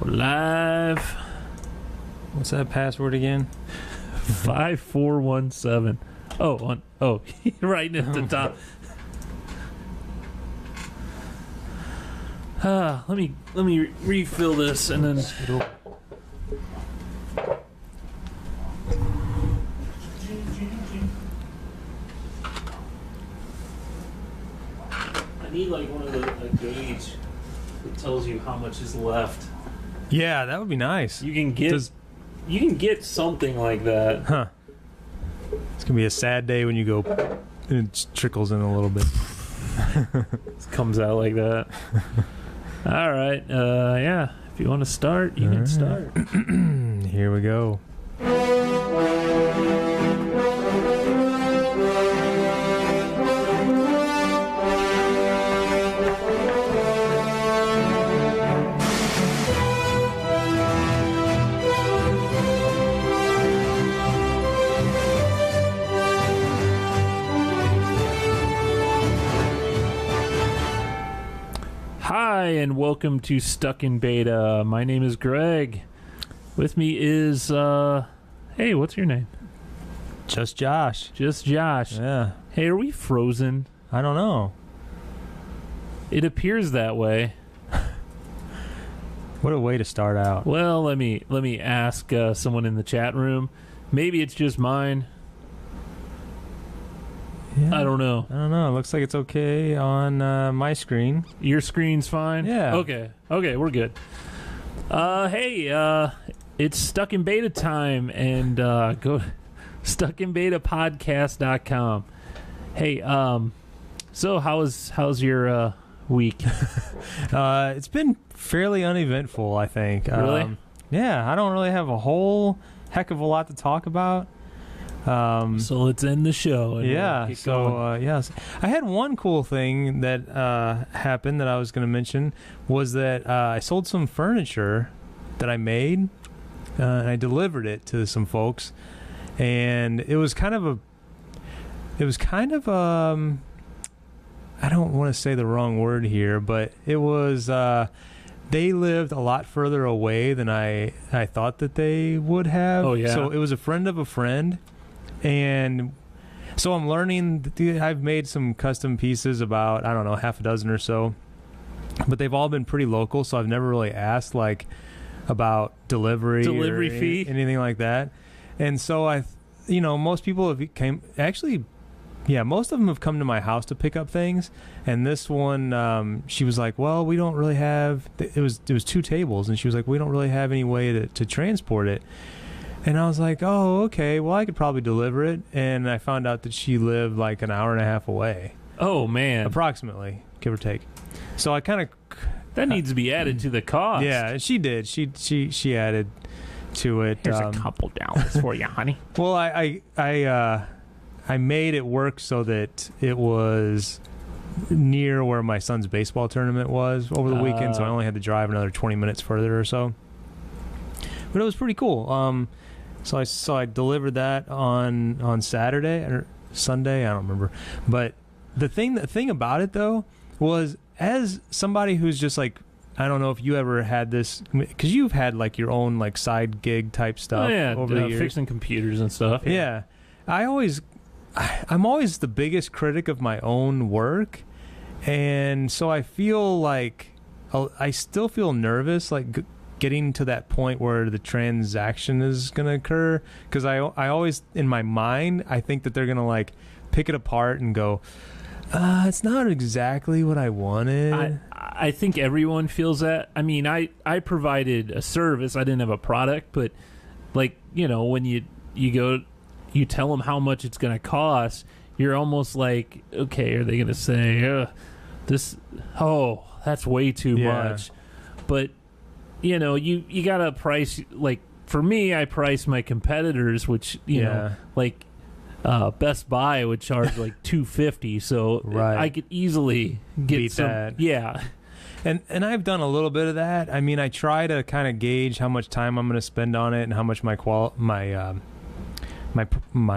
We're live. What's that password again? 5417. Right at the top. Let me refill this and then. I need like one of a gauge that tells you how much is left. Yeah, that would be nice. You can get something like that. Huh. It's gonna be a sad day when you go and it trickles in a little bit. It comes out like that. All right. Yeah. If you want to start, you can start. Here we go. Hi, and welcome to Stuck in Beta. My name is Greg. With me is, hey, what's your name? Just Josh. Just Josh. Yeah. Hey, are we frozen? I don't know. It appears that way. What a way to start out. Well, let me ask someone in the chat room. Maybe it's just mine. Yeah. I don't know. It looks like it's okay on my screen. Your screen's fine? Yeah. Okay, we're good. Hey, it's Stuck in Beta time, and go to stuckinbetapodcast.com. Hey, so how's your week? It's been fairly uneventful, I think. Really? Yeah, I don't really have a whole heck of a lot to talk about. So let's end the show. Yeah. So yes, I had one cool thing that happened that I was going to mention was that I sold some furniture that I made, and I delivered it to some folks, and it was kind of I don't want to say the wrong word here, but it was they lived a lot further away than I thought that they would have. Oh yeah. So it was a friend of a friend. And so I'm learning. I've made some custom pieces, about, I don't know, half a dozen or so. But they've all been pretty local, so I've never really asked, like, about delivery fee? Anything like that. And so most people most of them have come to my house to pick up things. And this one, she was like, well, we don't really have, it was 2 tables. And she was like, we don't really have any way to transport it. And I was like, oh, okay, well, I could probably deliver it. And I found out that she lived like an hour and a half away. Oh, man. Approximately, give or take. So I kind of... That needs to be added to the cost. Yeah, she did. She added to it. Here's a couple dollars for you, honey. Well, I made it work so that it was near where my son's baseball tournament was over the weekend, so I only had to drive another 20 minutes further or so. But it was pretty cool. So I delivered that on Saturday or Sunday, I don't remember. But the thing about it though was, as somebody who's just like, I don't know if you ever had this, because you've had like your own like side gig type stuff over the years, fixing computers and stuff. Yeah. I'm always the biggest critic of my own work, and so I feel like I still feel nervous, like getting to that point where the transaction is going to occur, because I always, in my mind, I think that they're going to like pick it apart and go, it's not exactly what I wanted. I think everyone feels that. I mean, I provided a service. I didn't have a product, but like, when you go, you tell them how much it's going to cost, you're almost like, okay, are they going to say, that's way too much? But you got to price, like, for me, I price my competitors, which, like, Best Buy would charge like $250, so right. I could easily get beat that. Yeah. And I've done a little bit of that. I mean, I try to kind of gauge how much time I'm going to spend on it and how much my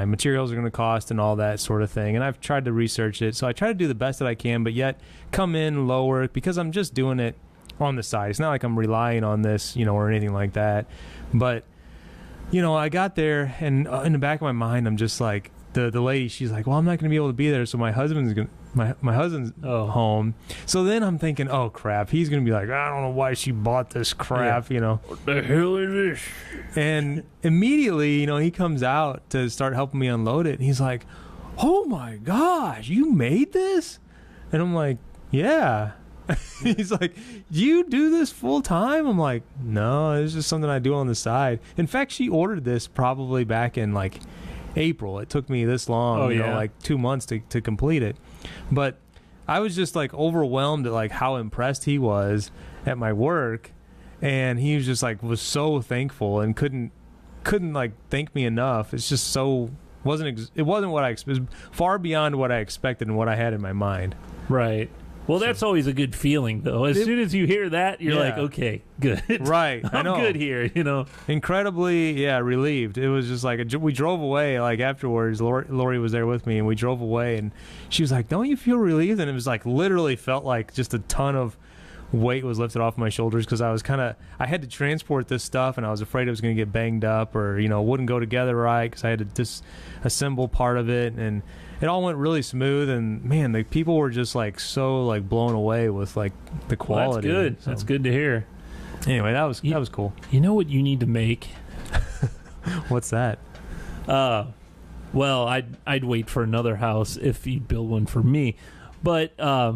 materials are going to cost and all that sort of thing. And I've tried to research it, so I try to do the best that I can, but yet come in lower, because I'm just doing it on the side. It's not like I'm relying on this, or anything like that. But, I got there, and in the back of my mind, I'm just like, the lady, she's like, well, I'm not going to be able to be there, so my husband's home. So then I'm thinking, oh, crap, he's going to be like, I don't know why she bought this crap, What the hell is this? And immediately, he comes out to start helping me unload it, and he's like, oh, my gosh, you made this? And I'm like, yeah. He's like, you do this full time? I'm like, no, it's just something I do on the side. In fact, she ordered this probably back in like April. It took me this long, like 2 months to complete it. But I was just like overwhelmed at like how impressed he was at my work, and he was just like was so thankful and couldn't like thank me enough. It's just so it wasn't what it was far beyond what I expected and what I had in my mind. Right. Well, that's always a good feeling, though. As soon as you hear that, you're like, okay, good. Right. I'm good here, Incredibly, relieved. It was just like, we drove away, like, afterwards. Lori was there with me, and we drove away, and she was like, don't you feel relieved? And it was like, literally felt like just a ton of weight was lifted off my shoulders, because I was I had to transport this stuff, and I was afraid it was going to get banged up or, wouldn't go together right, because I had to disassemble part of it, and it all went really smooth, and man, the people were just like so like blown away with like the quality. Well, that's good. So, that's good to hear. Anyway, that was cool. You know what you need to make? What's that? Well, I'd wait for another house if you build one for me, but I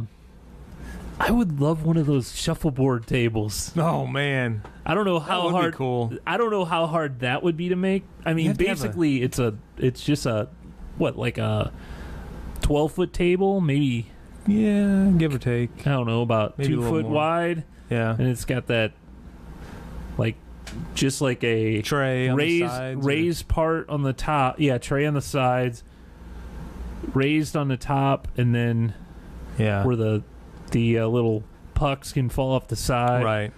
would love one of those shuffleboard tables. Oh man, I don't know how hard. Be cool. I don't know how hard that would be to make. I mean, basically, it's just a like a 12-foot table, maybe. Yeah, give or take. I don't know, about maybe 2 foot wide. Yeah, and it's got that like just like a tray on the sides, raised part on the top. Yeah, tray on the sides, raised on the top, and then where the little pucks can fall off the side. Right.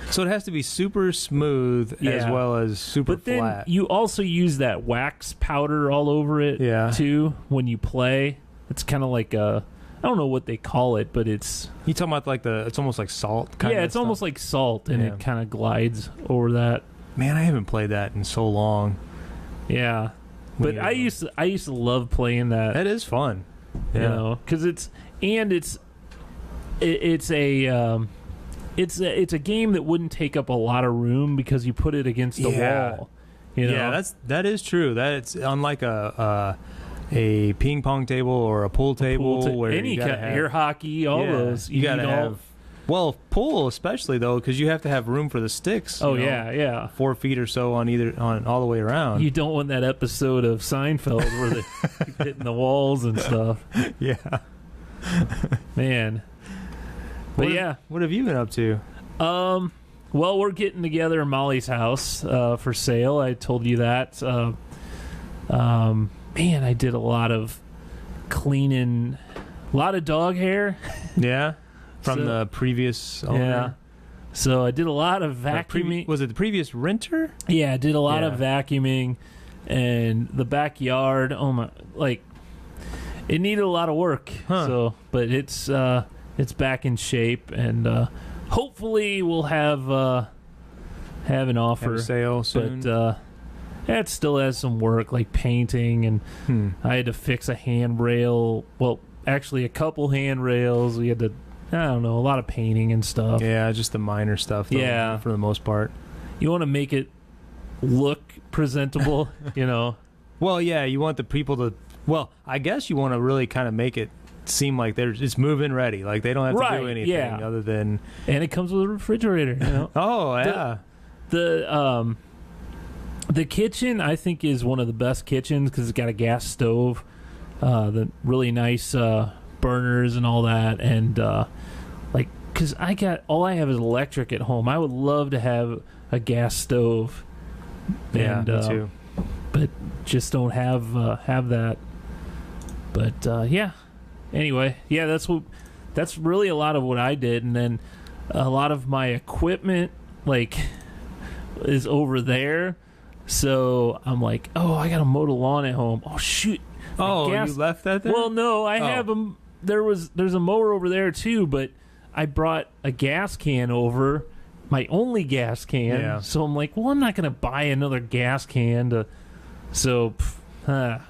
So it has to be super smooth as well as super flat. But then you also use that wax powder all over it too when you play. It's kind of like I don't know what they call it, but it's... You talking about like it's almost like salt kind of Yeah, it's stuff? almost like salt, and it kind of glides over that. Man, I haven't played that in so long. Yeah. But I used to love playing that. That is fun. Yeah. Because it's a game that wouldn't take up a lot of room because you put it against the wall. Yeah, that is true. That's unlike a ping pong table or a pool table where any kind of air hockey, all those. You got to have. Well, pool especially though, because you have to have room for the sticks. Oh yeah. 4 feet or so on all the way around. You don't want that episode of Seinfeld where they keep hitting the walls and stuff. Yeah, man. But what have you been up to? Well, we're getting together at Molly's house for sale. I told you that. Man, I did a lot of cleaning, a lot of dog hair. Yeah, from the previous owner. Yeah. So I did a lot of vacuuming. Was it the previous renter? Yeah, I did a lot of vacuuming, and the backyard. Oh my! Like, it needed a lot of work. Huh. So, but it's back in shape, and hopefully we'll have an offer. Have a sale soon. But it still has some work, like painting, and I had to fix a handrail. Well, actually, a couple handrails. We had to, I don't know, a lot of painting and stuff. Yeah, just the minor stuff. Though, yeah, for the most part. You want to make it look presentable, Well, yeah, you want the people to. Well, I guess you want to really kind of make it seem like it's move-in ready, like they don't have to do anything other than. And it comes with a refrigerator. Oh yeah. The kitchen, I think, is one of the best kitchens because it's got a gas stove, the really nice burners and all that, and because all I have is electric at home. I would love to have a gas stove. Yeah, me too. But just don't have that. But anyway, that's really a lot of what I did, and then a lot of my equipment is over there. So I'm like, oh, I gotta mow the lawn at home. Oh shoot! Oh, you left that there? Well, no, I have them. There's a mower over there too, but I brought a gas can over, my only gas can. Yeah. So I'm like, well, I'm not going to buy another gas can to. So, Now,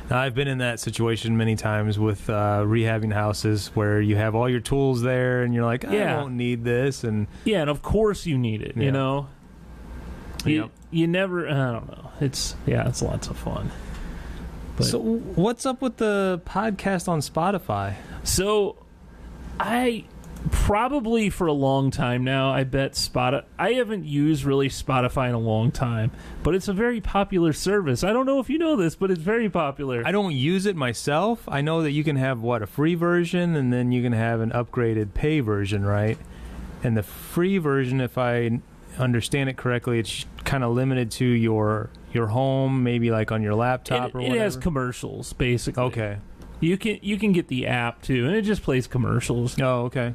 I've been in that situation many times with rehabbing houses where you have all your tools there and you're like, I don't need this. And yeah, and of course you need it, you know? You never, I don't know. It's lots of fun. But, so what's up with the podcast on Spotify? So I probably for a long time now, I bet I haven't used really Spotify in a long time, but it's a very popular service. I don't know if you know this, but it's very popular. I don't use it myself. I know that you can have, a free version, and then you can have an upgraded pay version, right? And the free version, if I understand it correctly, it's kind of limited to your home, maybe like on your laptop or whatever. It has commercials, basically. Okay. You can get the app, too, and it just plays commercials. Oh, okay.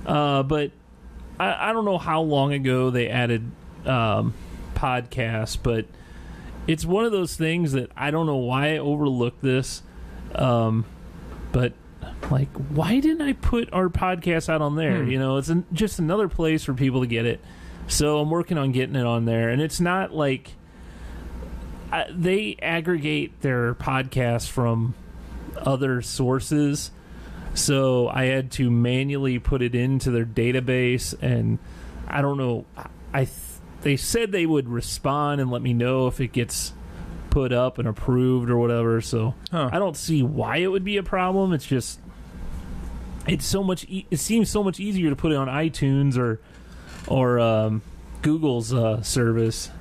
But I don't know how long ago they added podcasts, but it's one of those things that I don't know why I overlooked this. But like, why didn't I put our podcast out on there? You know, it's just another place for people to get it. So I'm working on getting it on there, and it's not like they aggregate their podcasts from other sources. So I had to manually put it into their database, and I don't know. They said they would respond and let me know if it gets put up and approved or whatever. So I don't see why it would be a problem. It's just it seems so much easier to put it on iTunes or Google's service.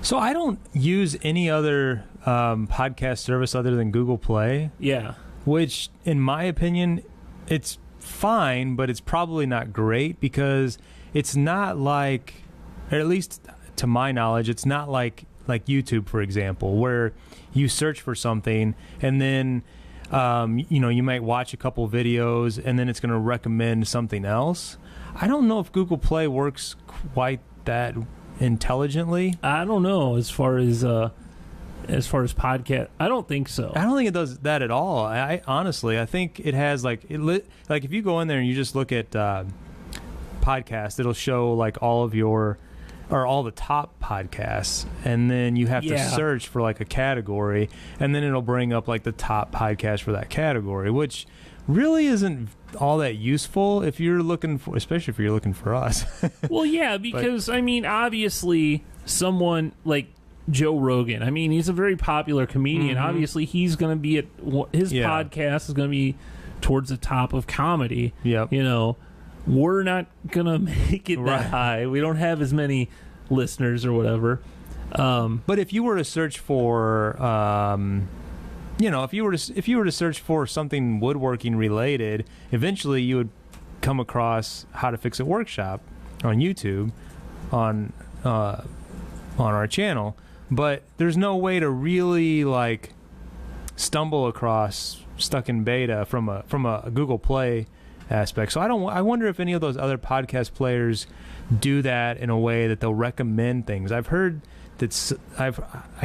So I don't use any other podcast service other than Google Play. Yeah. Which, in my opinion, it's fine, but it's probably not great because it's not like, or at least to my knowledge, it's not like YouTube, for example, where you search for something and then, you might watch a couple videos and then it's going to recommend something else. I don't know if Google Play works quite that intelligently. I don't know as far as podcast, I don't think so. I don't think it does that at all. I honestly, I think it has like if you go in there and you just look at podcasts, it'll show like all the top podcasts, and then you have to search for like a category, and then it'll bring up like the top podcast for that category, which really isn't all that useful if you're looking for, especially if you're looking for us. Well, yeah, because I mean, obviously, someone like Joe Rogan. I mean, he's a very popular comedian. Mm-hmm. Obviously, he's going to be his podcast is going to be towards the top of comedy. Yep. You know, we're not going to make it that high. We don't have as many listeners or whatever. But if you were to search for, if you were to search for something woodworking related, eventually you would come across How to Fix It Workshop on YouTube on our channel. But there's no way to really like stumble across Stuck in Beta from a Google Play aspect. So I wonder if any of those other podcast players do that in a way that they'll recommend things. I've heard that I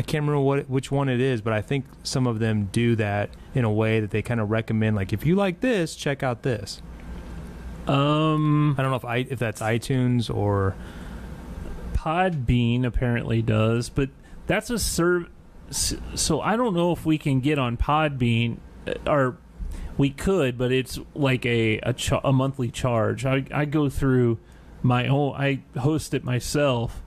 can't remember which one it is, but I think some of them do that in a way that they kind of recommend, like, if you like this, check out this. I don't know if that's iTunes or Podbean apparently does, but that's a so I don't know if we can get on Podbean, or we could, but it's like a monthly charge. I go through my own, I host it myself.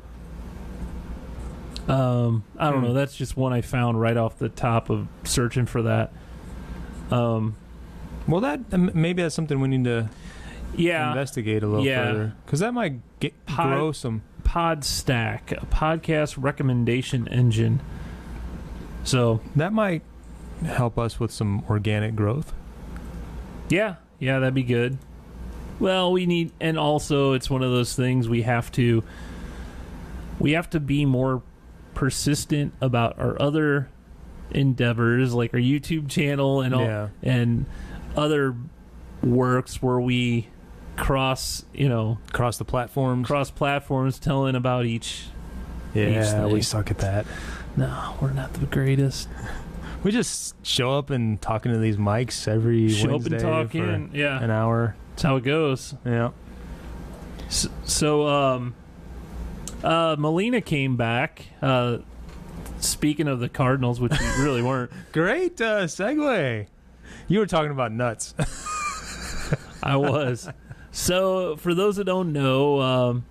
I don't know. That's just one I found right off the top of searching for that. Well, that maybe that's something we need to investigate a little further, because that might grow some. Podstack, a podcast recommendation engine. So that might help us with some organic growth. Yeah, that'd be good. Well, we need, and also it's one of those things we have to be more persistent about our other endeavors, like our YouTube channel and all, and other works where we cross the platforms, telling about each thing. We suck at that. No, we're not the greatest. We just show up and talking to these mics every Wednesday for an hour. That's how it goes. Yeah. So, Molina came back. Speaking of the Cardinals, which you really weren't. Great segue. You were talking about nuts. I was. So, for those that don't know,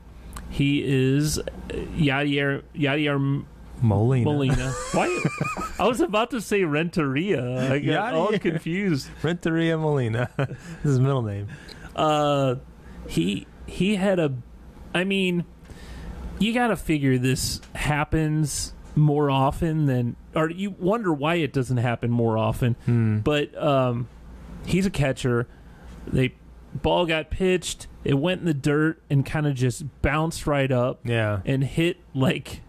he is Yadier Molina. Why? I was about to say Renteria. I got all confused. Renteria Molina. This is his middle name. He had a. I mean, you got to figure this happens more often than, or you wonder why it doesn't happen more often. But he's a catcher. Ball got pitched. It went in the dirt and kind of just bounced right up. Yeah. And hit like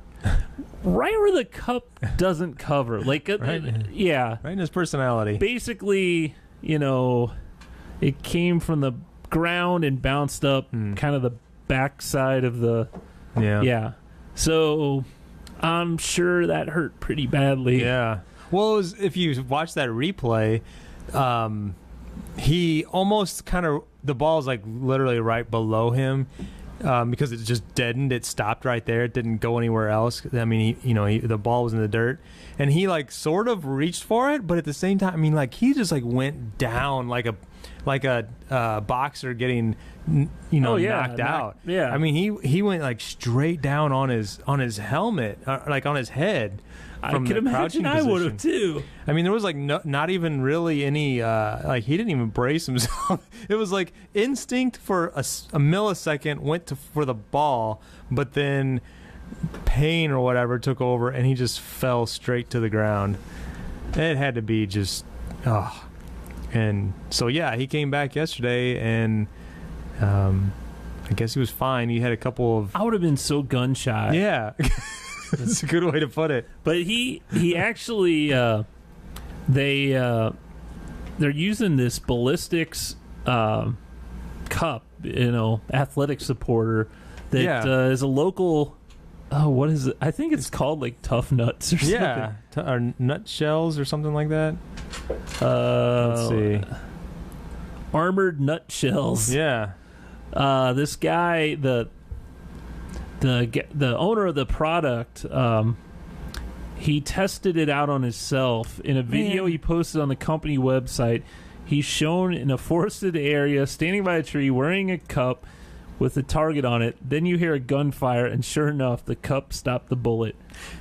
right where the cup doesn't cover. Like, yeah. Right in his personality. Basically, it came from the ground and bounced up kind of the backside of the. Yeah. So I'm sure that hurt pretty badly. Yeah. Well, if you watch that replay, he almost kind of, the ball's like literally right below him because it just deadened. It stopped right there. It didn't go anywhere else. I mean, the ball was in the dirt, and he like sort of reached for it, but at the same time, I mean, like he just like went down like a boxer getting knocked out. Yeah. I mean, he went like straight down on his helmet, like on his head. I can imagine I would have too. I mean, there was like not even really any like he didn't even brace himself. It was like instinct for a millisecond went for the ball, but then pain or whatever took over, and he just fell straight to the ground. It had to be just and so yeah, he came back yesterday, and I guess he was fine. He had a couple of. I would have been so gun-shy. Yeah. That's a good way to put it. But he actually they're using this ballistics cup, athletic supporter that is a local. Oh, what is it? I think it's called like Tough Nuts or something. Yeah, or nut shells or something like that. Let's see. Armored nut shells. Yeah. This guy, the owner of the product, he tested it out on himself. In a video he posted on the company website, he's shown in a forested area, standing by a tree, wearing a cup with a target on it. Then you hear a gunfire, and sure enough, the cup stopped the bullet.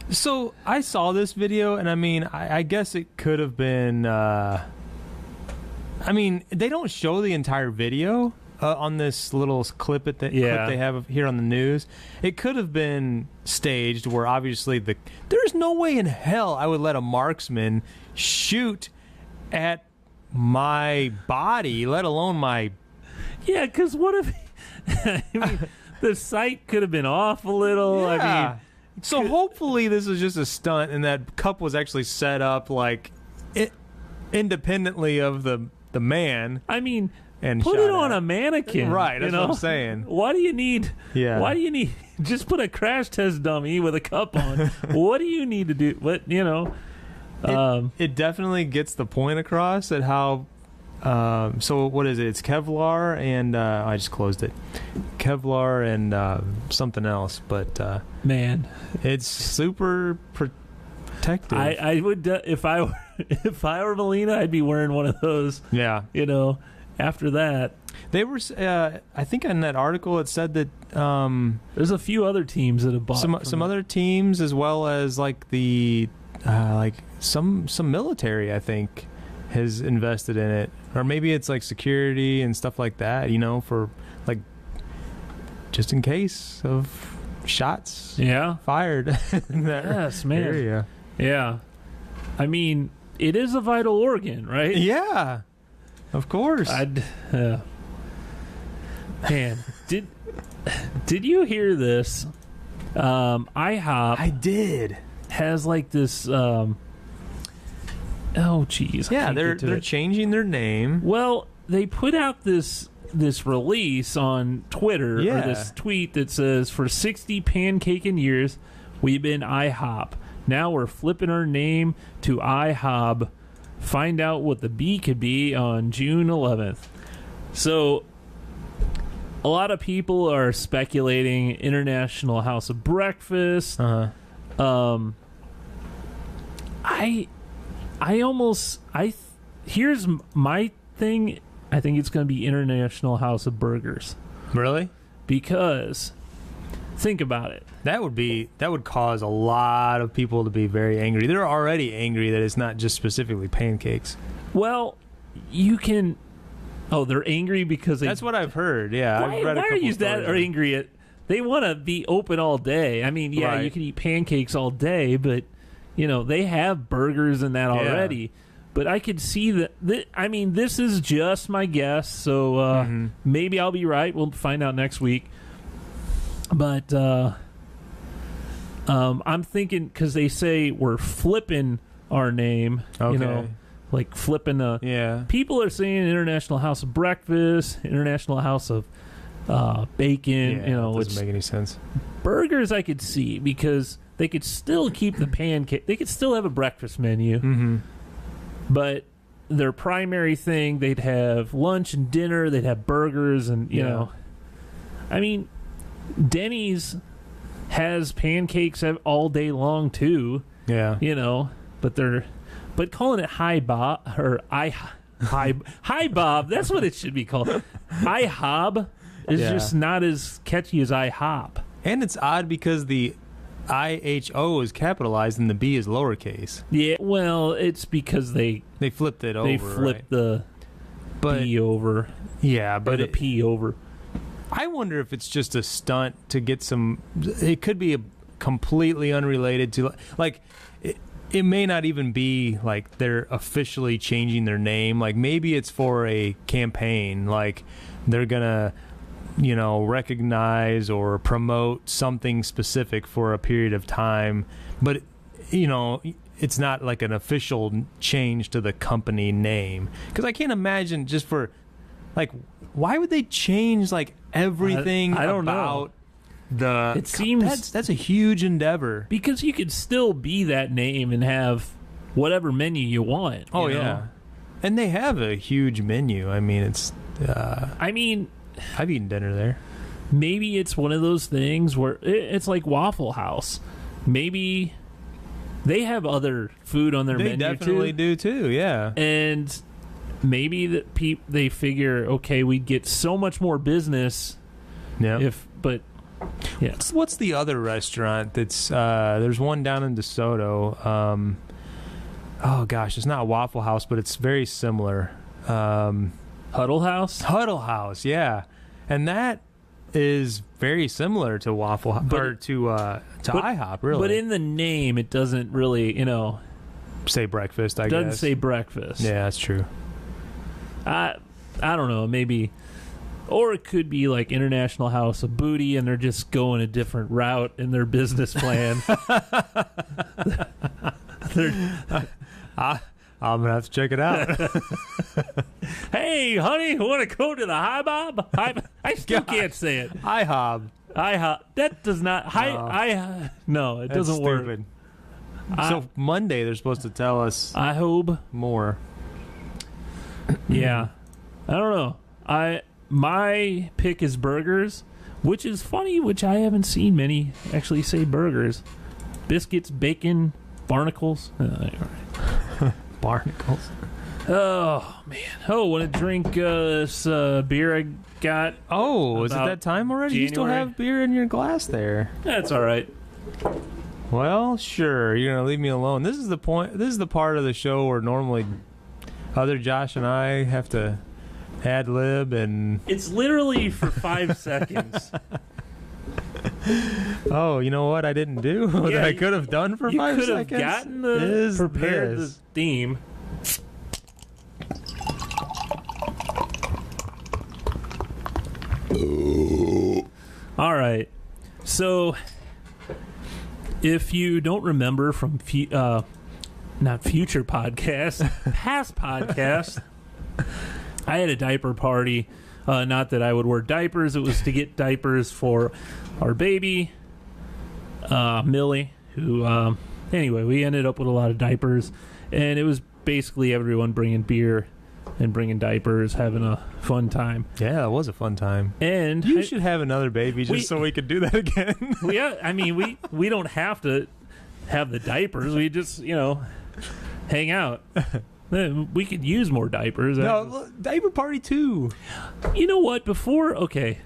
So I saw this video, and I mean, I guess it could have been. I mean, they don't show the entire video. On this little clip clip they have here on the news, it could have been staged where obviously there's no way in hell I would let a marksman shoot at my body, let alone my. Yeah, because what if? I mean, the sight could have been off a little. Yeah. I mean, so hopefully this was just a stunt, and that cup was actually set up like independently of the man. I mean. And put it on a mannequin, right? That's what I'm saying. Why do you need? Yeah. Why do you need? Just put a crash test dummy with a cup on. What do you need to do? What It definitely gets the point across at how. So what is it? It's Kevlar and I just closed it. Kevlar and something else, but man, it's super protective. I would if I were Molina, I'd be wearing one of those. Yeah. After that, they were. I think in that article it said that there's a few other teams that have bought some other teams, as well as like the like some military. I think has invested in it, or maybe it's like security and stuff like that. For like just in case of shots. Yeah, fired. In that area. Yeah, I mean it is a vital organ, right? Yeah. Of course. Man, did you hear this? IHOP. I did. Has like this. Oh, geez. Yeah, they're changing their name. Well, they put out this release on Twitter, or this tweet that says, "For 60 pancaking years, we've been IHOP. Now we're flipping our name to IHOb. Find out what the B could be on June 11th. So a lot of people are speculating International House of Breakfast. Here's my thing. I think it's going to be International House of Burgers. Really? Because think about it. That would cause a lot of people to be very angry. They're already angry that it's not just specifically pancakes. Well, you can. Oh, they're angry because that's what I've heard. Yeah, I've read. Why are you that angry at? They want to be open all day. I mean, yeah, you can eat pancakes all day, but they have burgers and that already. But I could see that. I mean, this is just my guess, so maybe I'll be right. We'll find out next week. But I'm thinking because they say we're flipping our name. Okay. Like flipping people are saying International House of Breakfast, International House of Bacon. Yeah, doesn't make any sense. Burgers I could see because they could still keep the pancake. They could still have a breakfast menu, but their primary thing, they'd have lunch and dinner. They'd have burgers, and I mean, Denny's has pancakes all day long too. Yeah, But calling it Hi Bob or Hi Bob, that's what it should be called. IHOb is just not as catchy as IHOP. And it's odd because the IHO is capitalized and the B is lowercase. Yeah, well, it's because they flipped it over. They flipped the B over. Yeah, but the P over. I wonder if it's just a stunt to get some. It could be completely unrelated to It may not even be like they're officially changing their name. Like maybe it's for a campaign. Like they're gonna, recognize or promote something specific for a period of time. But it's not like an official change to the company name. Because I can't imagine just for why would they change everything I don't about? know. It seems that's a huge endeavor because you could still be that name and have whatever menu you want. Oh yeah, and they have a huge menu. I mean, it's. I've eaten dinner there. Maybe it's one of those things where it's like Waffle House. Maybe they have other food on their menu. They definitely do too. Yeah, and maybe they figure, okay, we'd get so much more business. Yeah, yeah. What's the other restaurant that's there's one down in DeSoto. Oh gosh, it's not Waffle House, but it's very similar. Huddle House, yeah, and that is very similar to Waffle House or to IHOP, really. But in the name, it doesn't really, say breakfast. I guess doesn't say breakfast. Yeah, that's true. I don't know, maybe. Or it could be like International House of Booty, and they're just going a different route in their business plan. I'm going to have to check it out. Hey, honey, want to go to the Hi Bob? I still can't say it. IHOb. That does not... No, it doesn't work. So Monday, they're supposed to tell us... IHOb? More. Yeah. I don't know. My pick is burgers, which is funny, which I haven't seen many actually say burgers. Biscuits, bacon, barnacles. Barnacles. Oh, man. Oh, want to drink this beer I got? Oh, is it that time already? January? You still have beer in your glass there. That's all right. Well, sure. You're going to leave me alone. This is the point. This is the part of the show where normally other Josh and I have to ad lib, and it's literally for 5 seconds. Oh, you know what I didn't do? That I could have done for 5 seconds? You could have gotten prepared the theme. All right. So, if you don't remember from not future podcasts, past podcasts, I had a diaper party. Not that I would wear diapers. It was to get diapers for our baby, Millie, who, anyway, we ended up with a lot of diapers. And it was basically everyone bringing beer and bringing diapers, having a fun time. Yeah, that was a fun time. And you should have another baby just so we could do that again. Yeah, I mean, we don't have to have the diapers. We just, hang out. We could use more diapers. No, diaper party too. You know what? Okay.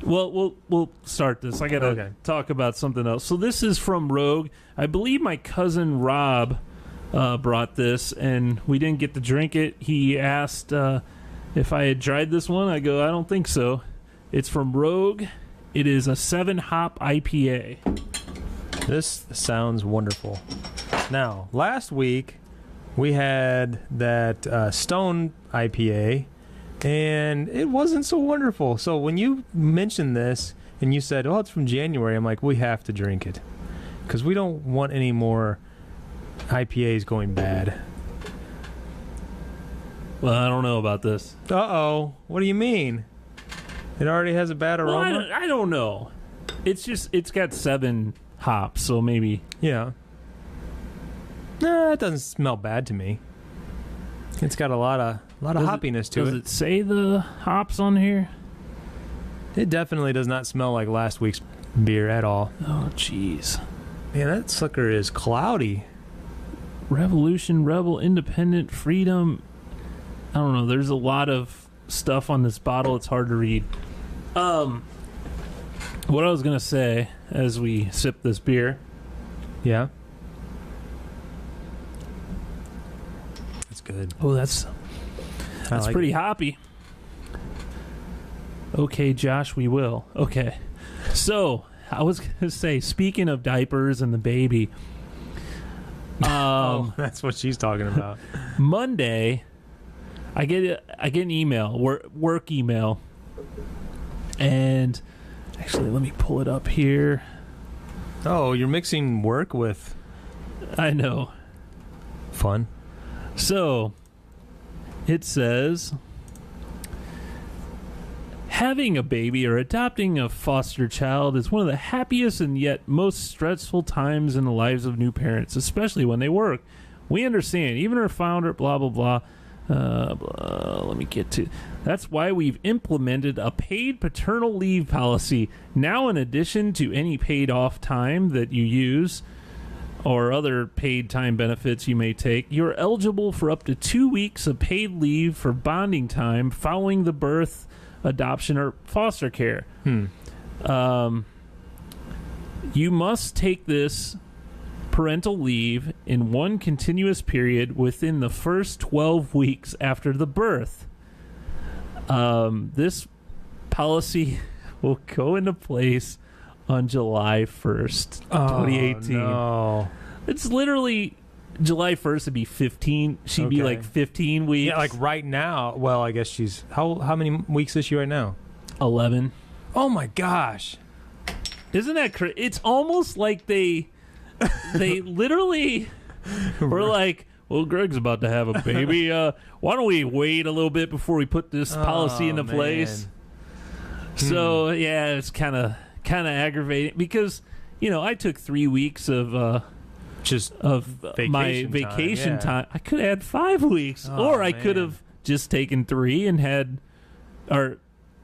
Well, we'll start this. I gotta talk about something else. So this is from Rogue. I believe my cousin Rob brought this, and we didn't get to drink it. He asked if I had tried this one. I go, I don't think so. It's from Rogue. It is a 7 Hop IPA. This sounds wonderful. Now, last week we had that Stone IPA, and it wasn't so wonderful. So when you mentioned this and you said, "Oh, it's from January," I'm like, we have to drink it because we don't want any more IPAs going bad. Well, I don't know about this. Uh-oh. What do you mean? It already has a bad aroma? Well, I don't know. It's got 7 hops, so maybe. Yeah. Nah, it doesn't smell bad to me. It's got a lot of hoppiness to it. Does it say the hops on here? It definitely does not smell like last week's beer at all. Oh, jeez. Man, that sucker is cloudy. Revolution, Rebel, Independent, Freedom. I don't know. There's a lot of stuff on this bottle. It's hard to read. What I was going to say as we sip this beer. Yeah. That's good. Oh, that's like pretty hoppy. Okay, Josh, we will. Okay. So, I was going to say, speaking of diapers and the baby. That's what she's talking about. Monday, I get an email, work email, and actually, let me pull it up here. Oh, you're mixing work with... I know. Fun. So, it says, having a baby or adopting a foster child is one of the happiest and yet most stressful times in the lives of new parents, especially when they work. We understand. Even our founder, blah, blah, blah. Let me get to... That's why we've implemented a paid paternal leave policy. Now, in addition to any paid off time that you use or other paid time benefits you may take, you're eligible for up to 2 weeks of paid leave for bonding time following the birth, adoption, or foster care. You must take this parental leave in one continuous period within the first 12 weeks after the birth. This policy will go into place on July 1st, 2018. No. It's literally July 1st would be 15. She'd be like 15 weeks. Yeah, like right now. Well, I guess she's... How many weeks is she right now? 11. Oh, my gosh. Isn't that crazy? It's almost like they literally were like, well, Greg's about to have a baby. Why don't we wait a little bit before we put this policy into place? So, yeah, it's kind of aggravating because, I took 3 weeks of my vacation time. I could have had 5 weeks, or I could have just taken 3 and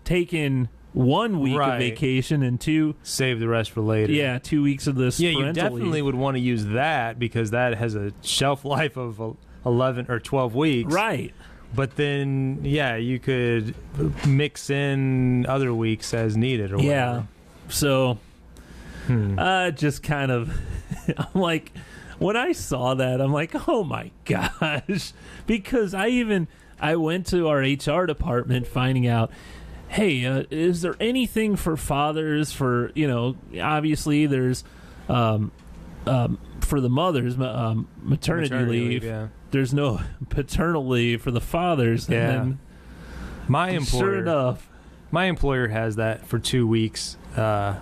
taken 1 week of vacation and 2 save the rest for later. Yeah, 2 weeks of this. Yeah, you definitely would want to use that because that has a shelf life of 11 or 12 weeks. Right. But then, yeah, you could mix in other weeks as needed or whatever. Yeah. So, just kind of, I'm like, when I saw that, I'm like, oh my gosh. Because I went to our HR department finding out, hey, is there anything for fathers for, obviously there's, for the mothers, maternity leave. Yeah. There's no paternal leave for the fathers. Yeah. And then, sure enough, my employer has that for 2 weeks. 2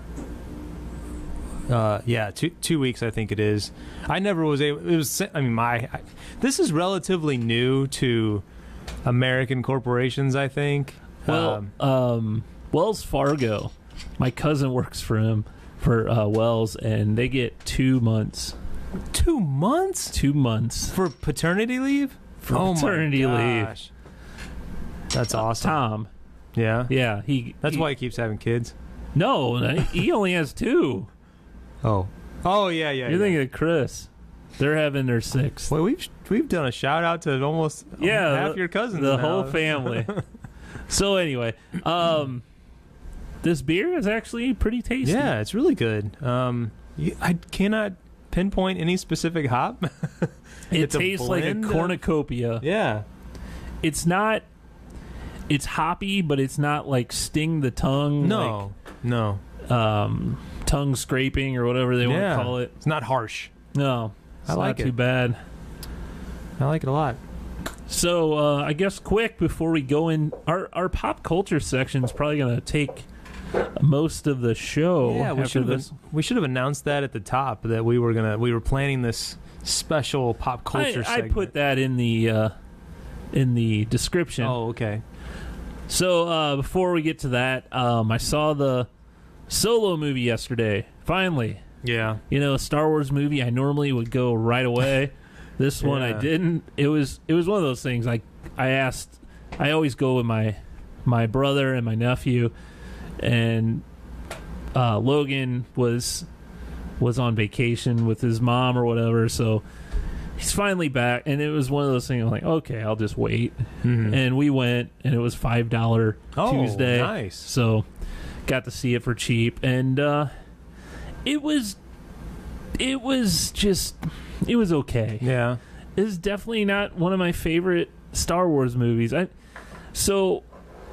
weeks, I think it is. I never was able. It was. I mean, this is relatively new to American corporations, I think. Well, Wells Fargo, my cousin works for Wells, and they get 2 months. 2 months? 2 months for paternity leave. For paternity leave. That's awesome. Tom. Yeah? Yeah. That's why he keeps having kids? No, he only has 2. Oh. Oh, yeah. You're thinking of Chris. They're having their 6th. Well, we've done a shout-out to almost half your cousins the now. whole family. So anyway, this beer is actually pretty tasty. Yeah, it's really good. I cannot pinpoint any specific hop. It tastes like a cornucopia. Yeah. It's hoppy, but it's not like sting the tongue. No. Tongue scraping or whatever they want to call it. It's not harsh. No. It's like not too bad. I like it a lot. So I guess quick before we go in, our pop culture section is probably going to take most of the show. Yeah, we should have announced that at the top that we were planning this special pop culture segment. I put that in the description. Oh, okay. So before we get to that, I saw the Solo movie yesterday. Finally. Yeah. A Star Wars movie I normally would go right away. This one I didn't. It was one of those things. I always go with my brother and my nephew, and Logan was on vacation with his mom or whatever, so he's finally back, and it was one of those things. I'm like, okay, I'll just wait. Mm-hmm. And we went, and it was $5 Tuesday. Nice. So got to see it for cheap, and it was okay. Yeah. It's definitely not one of my favorite Star Wars movies. I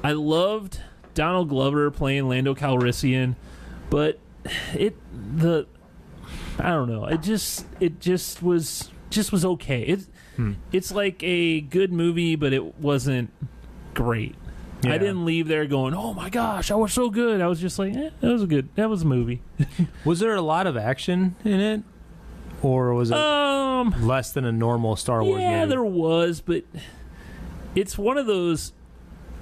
loved Donald Glover playing Lando Calrissian, but I don't know. It just was okay. It's like a good movie, but it wasn't great. Yeah. I didn't leave there going, "Oh my gosh, I was so good." I was just like, that was a movie. Was there a lot of action in it? Or was it less than a normal Star Wars movie? Yeah, there was, but it's one of those.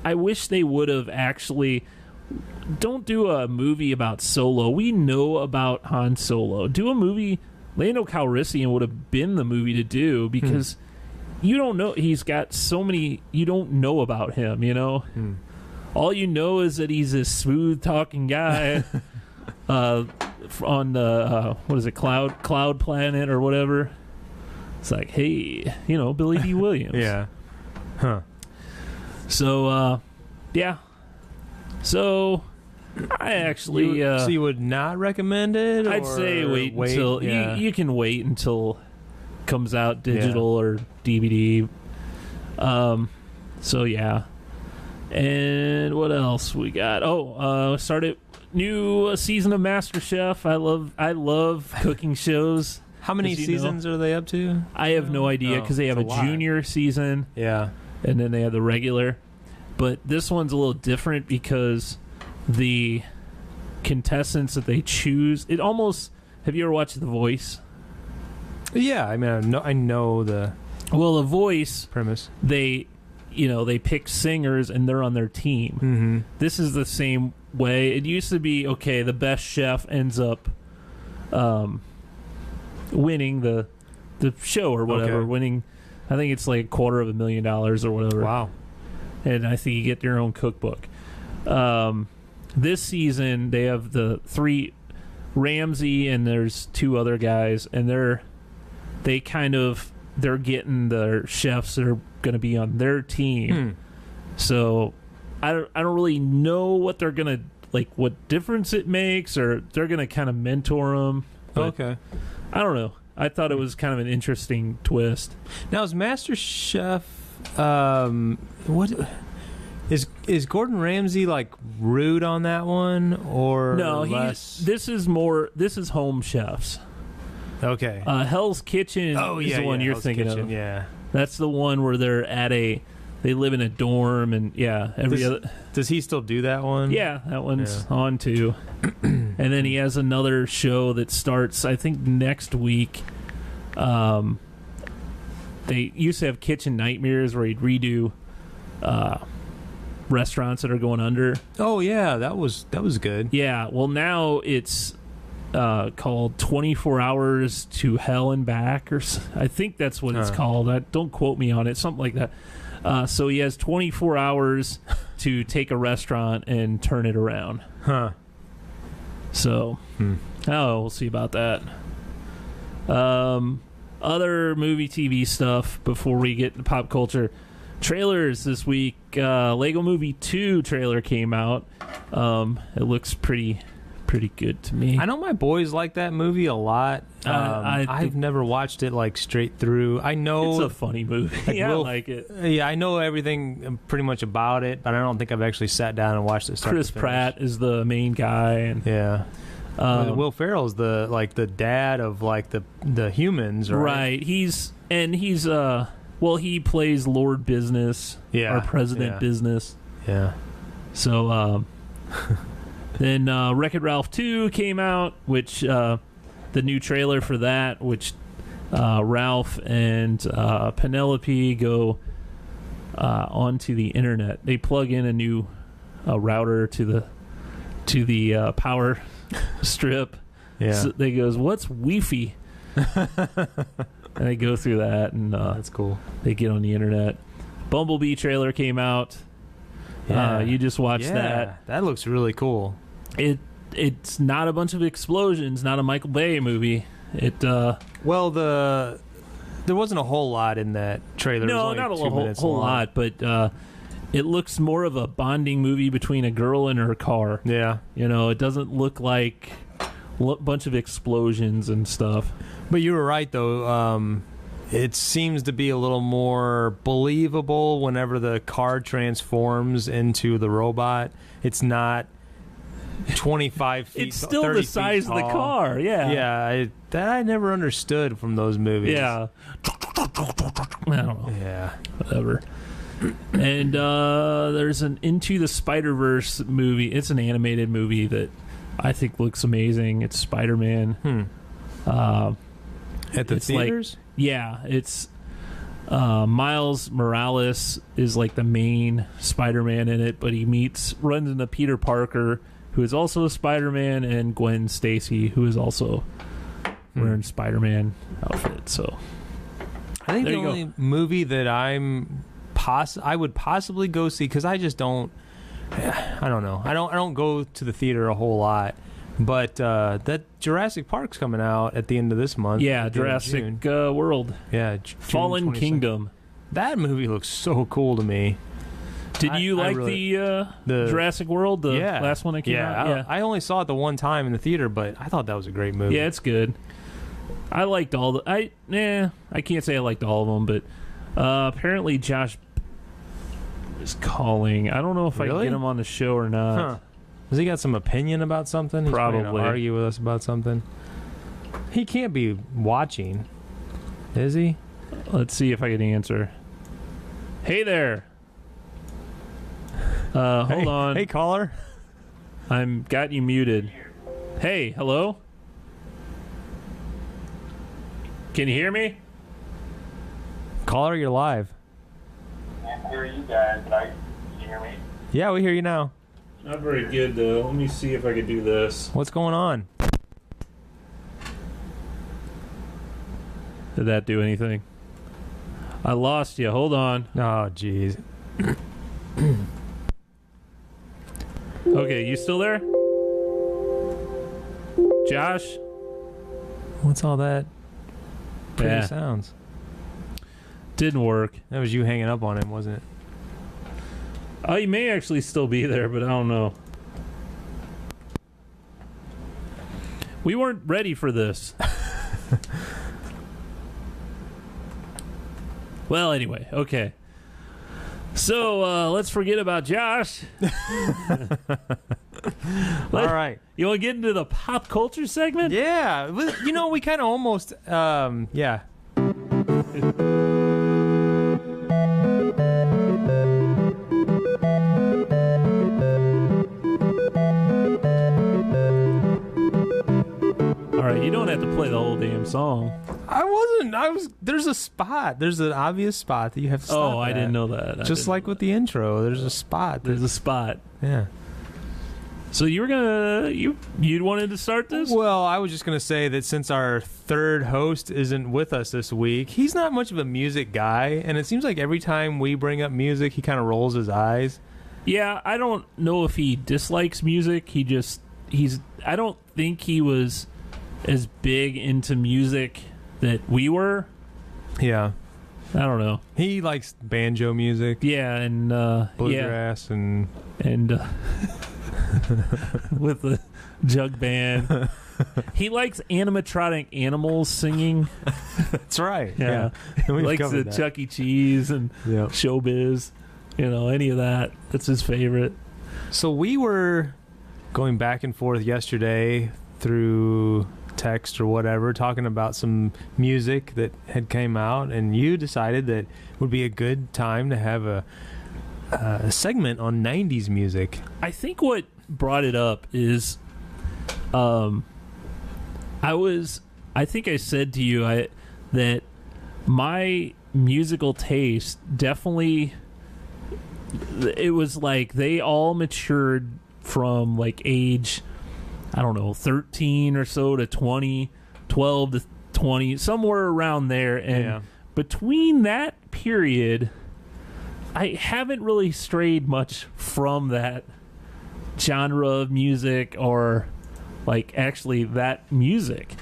I wish they would have actually. Don't do a movie about Solo. We know about Han Solo. Do a movie. Lando Calrissian would have been the movie to do, because you don't know. He's got so many. You don't know about him. All you know is that he's a smooth talking guy. On the what is it, Cloud Planet or whatever. It's like, hey, Billy D. Williams. Yeah. Huh. So yeah. So I actually so you would not recommend it? I'd say wait until you can wait until it comes out digital or DVD. So yeah. And what else we got? Started new season of MasterChef. I love cooking shows. How many seasons are they up to? I have no idea, because they have a junior season. Yeah. And then they have the regular. But this one's a little different because the contestants that they choose, it almost... Have you ever watched The Voice? Yeah, I mean, I know the... Well, The Voice... Premise. They pick singers and they're on their team. Mm-hmm. This is the same way. It used to be, okay, the best chef ends up winning the show or whatever. Okay. Winning, I think it's like $250,000 or whatever. Wow. And I think you get your own cookbook. This season, they have the 3, Ramsey, and there's 2 other guys, and they're getting the chefs that are going to be on their team. So I don't really know what they're going to, like, what difference it makes, or they're going to kind of mentor them. Okay. I don't know. I thought it was kind of an interesting twist. Now, is MasterChef, what is Gordon Ramsay like rude on that one, or no? Less? This is Home Chefs. Okay. Hell's Kitchen is the one you're Hell's thinking Kitchen, of. Yeah. That's the one where they're they live in a dorm, and does he still do that one? Yeah, that one's on too. And then he has another show that starts, I think, next week. They used to have Kitchen Nightmares, where he'd redo restaurants that are going under. Oh yeah, that was good. Yeah, well, now it's called 24 Hours to Hell and Back, or I think that's what it's called. Don't quote me on it, something like that. So he has 24 hours to take a restaurant and turn it around. Huh. So, we'll see about that. Other movie, TV stuff before we get into pop culture. Trailers this week. Lego Movie 2 trailer came out. It looks pretty good to me. I know my boys like that movie a lot. I've never watched it like straight through. I know it's a funny movie. I like it. Yeah, I know everything pretty much about it, but I don't think I've actually sat down and watched it. Chris Pratt is the main guy, and yeah. Will Ferrell's the dad of like the humans, right? Right. He's he plays Lord Business, or President Business. Yeah. So then Wreck-It Ralph 2 came out, which the new trailer for that, which Ralph and Penelope go onto the internet. They plug in a new router to the power strip. Yeah. So they goes, "What's Wi-Fi?" And they go through that, and that's cool. They get on the internet. Bumblebee trailer came out. Yeah. You just watched that. That looks really cool. It's not a bunch of explosions. Not a Michael Bay movie. There wasn't a whole lot in that trailer. No, not a whole lot, but it looks more of a bonding movie between a girl and her car. Yeah. It doesn't look like a bunch of explosions and stuff. But you were right, though. It seems to be a little more believable whenever the car transforms into the robot. It's not 25 feet. It's still the size of the car. Yeah. Yeah. That I never understood from those movies. Yeah. I don't know. Yeah. Whatever. And there's an Into the Spider-Verse movie. It's an animated movie that I think looks amazing. It's Spider-Man. At the theaters? It's Miles Morales is like the main Spider-Man in it, but he runs into Peter Parker, who is also a Spider-Man, and Gwen Stacy, who is also wearing Spider-Man outfit. So I think the only movie that I would possibly go see, because I just don't. I don't know. I don't go to the theater a whole lot. But that Jurassic Park's coming out at the end of this month. Yeah, Jurassic World. Yeah, Fallen Kingdom. That movie looks so cool to me. Did you like the Jurassic World, the last one that came out? Yeah, I only saw it the one time in the theater, but I thought that was a great movie. Yeah, it's good. I liked all the... I can't say I liked all of them, but apparently Josh is calling. I don't know if I can get him on the show or not. Huh. Has he got some opinion about something? He's probably going to argue with us about something. He can't be watching, is he? Let's see if I can answer. Hey there. Hold on. Hey, caller. I'm got you muted. Hey, hello? Can you hear me? Caller, you're live. I can't hear you guys, but can you hear me? Yeah, we hear you now. Not very good, though. Let me see if I can do this. What's going on? Did that do anything? I lost you. Hold on. Oh, jeez. Okay, you still there? Josh? What's all that pretty sounds? Didn't work. That was you hanging up on him, wasn't it? Oh, you may actually still be there, but I don't know. We weren't ready for this. Well, anyway, okay. So, let's forget about Josh. All right. You want to get into the pop culture segment? Yeah. You know, we kind of almost, yeah. All right, you don't have to play the whole damn song. There's a spot. There's an obvious spot that you have to stop I didn't know that. Just like with the intro, there's a spot. There's a spot. Yeah. So you were you wanted to start this? Well, I was just going to say that since our third host isn't with us this week, he's not much of a music guy, and it seems like every time we bring up music, he kind of rolls his eyes. Yeah, I don't know if he dislikes music. I don't think he was as big into music that we were. Yeah. I don't know. He likes banjo music. Yeah, and bluegrass and with the jug band. He likes animatronic animals singing. That's right. Yeah. He likes the Chuck E. Cheese and Showbiz. Any of that. That's his favorite. So we were going back and forth yesterday through text or whatever, talking about some music that had came out, and you decided that it would be a good time to have a segment on 90s music. I think what brought it up is I think I said to you that my musical taste definitely, it was like they all matured from like age, I don't know, 13 or so to 20, 12 to 20, somewhere around there. And between that period, I haven't really strayed much from that genre of music, or like actually that music.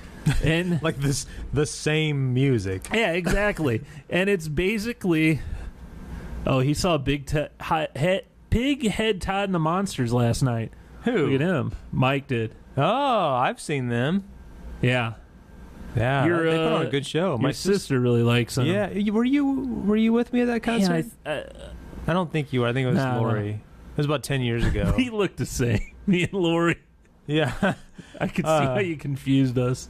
And like the same music. Yeah, exactly. And it's basically, he saw Big Head Todd and the Monsters last night. Who? Look at him. Mike did. Oh, I've seen them. Yeah. Yeah, they put on a good show. My sister really likes them. Yeah, were you with me at that concert? Yeah, I don't think you were. I think it was Lori. It was about 10 years ago. We looked the same, me and Lori. Yeah. I could see how you confused us.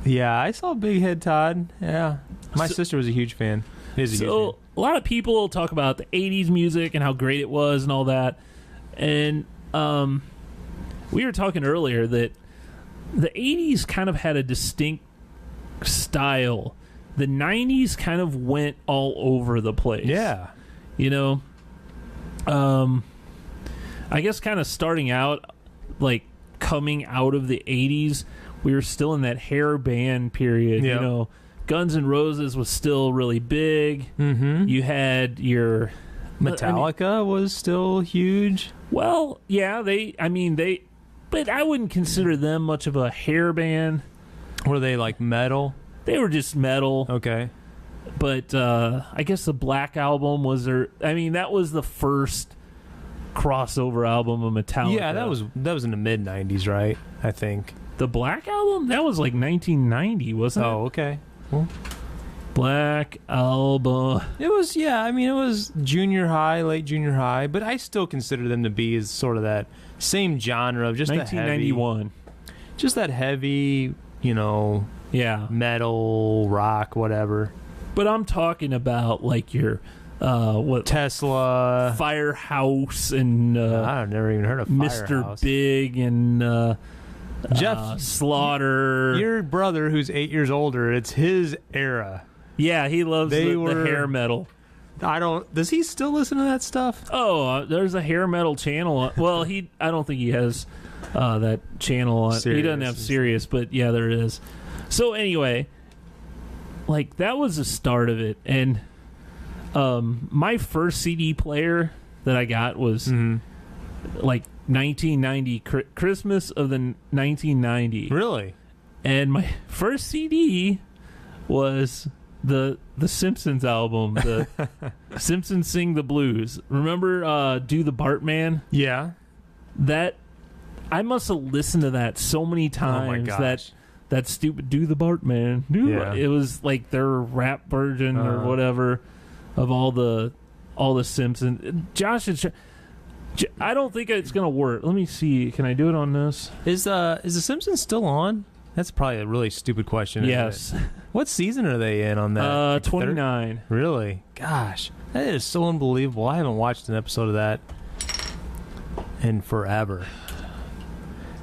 Yeah, I saw Big Head Todd. Yeah. My sister was a huge fan. A lot of people talk about the 80s music and how great it was and all that. And we were talking earlier that the 80s kind of had a distinct style. The 90s kind of went all over the place. Yeah. I guess kind of starting out, like coming out of the 80s, we were still in that hair band period. Yep. Guns N' Roses was still really big. Mm-hmm. You had your Metallica was still huge. Well, yeah, but I wouldn't consider them much of a hair band. Were they like metal? They were just metal. Okay. But I guess the Black Album was that was the first crossover album of Metallica. Yeah, that was in the mid 90s, right? I think. The Black Album? That was like 1990, wasn't it? Oh, okay. Well, Black Album. It was, it was junior high, late junior high, but I still consider them to be as sort of that same genre of just 1991. Just that heavy, metal, rock, whatever. But I'm talking about like your Tesla, Firehouse, and I've never even heard of Firehouse. Mr. Big and Jeff Slaughter. Your brother, who's 8 years older, it's his era. Yeah, he loves the hair metal. Does he still listen to that stuff? Oh, there's a hair metal channel. Well, I don't think he has that channel on. He doesn't have Sirius, but yeah, there is. So anyway, like that was the start of it, and my first CD player that I got was like 1990 Christmas of the 1990. Really? And my first CD was the Simpsons album, the Simpsons Sing the Blues. Remember Do the Bartman? Yeah. That I must have listened to that so many times. Oh my gosh. That stupid Do the Bartman. It was like their rap version or whatever of all the Simpsons. Josh is I don't think it's gonna work. Let me see. Can I do it on this? Is the Simpsons still on? That's probably a really stupid question. Yes. Isn't it? What season are they in on that? 29. Really? Gosh, that is so unbelievable. I haven't watched an episode of that in forever.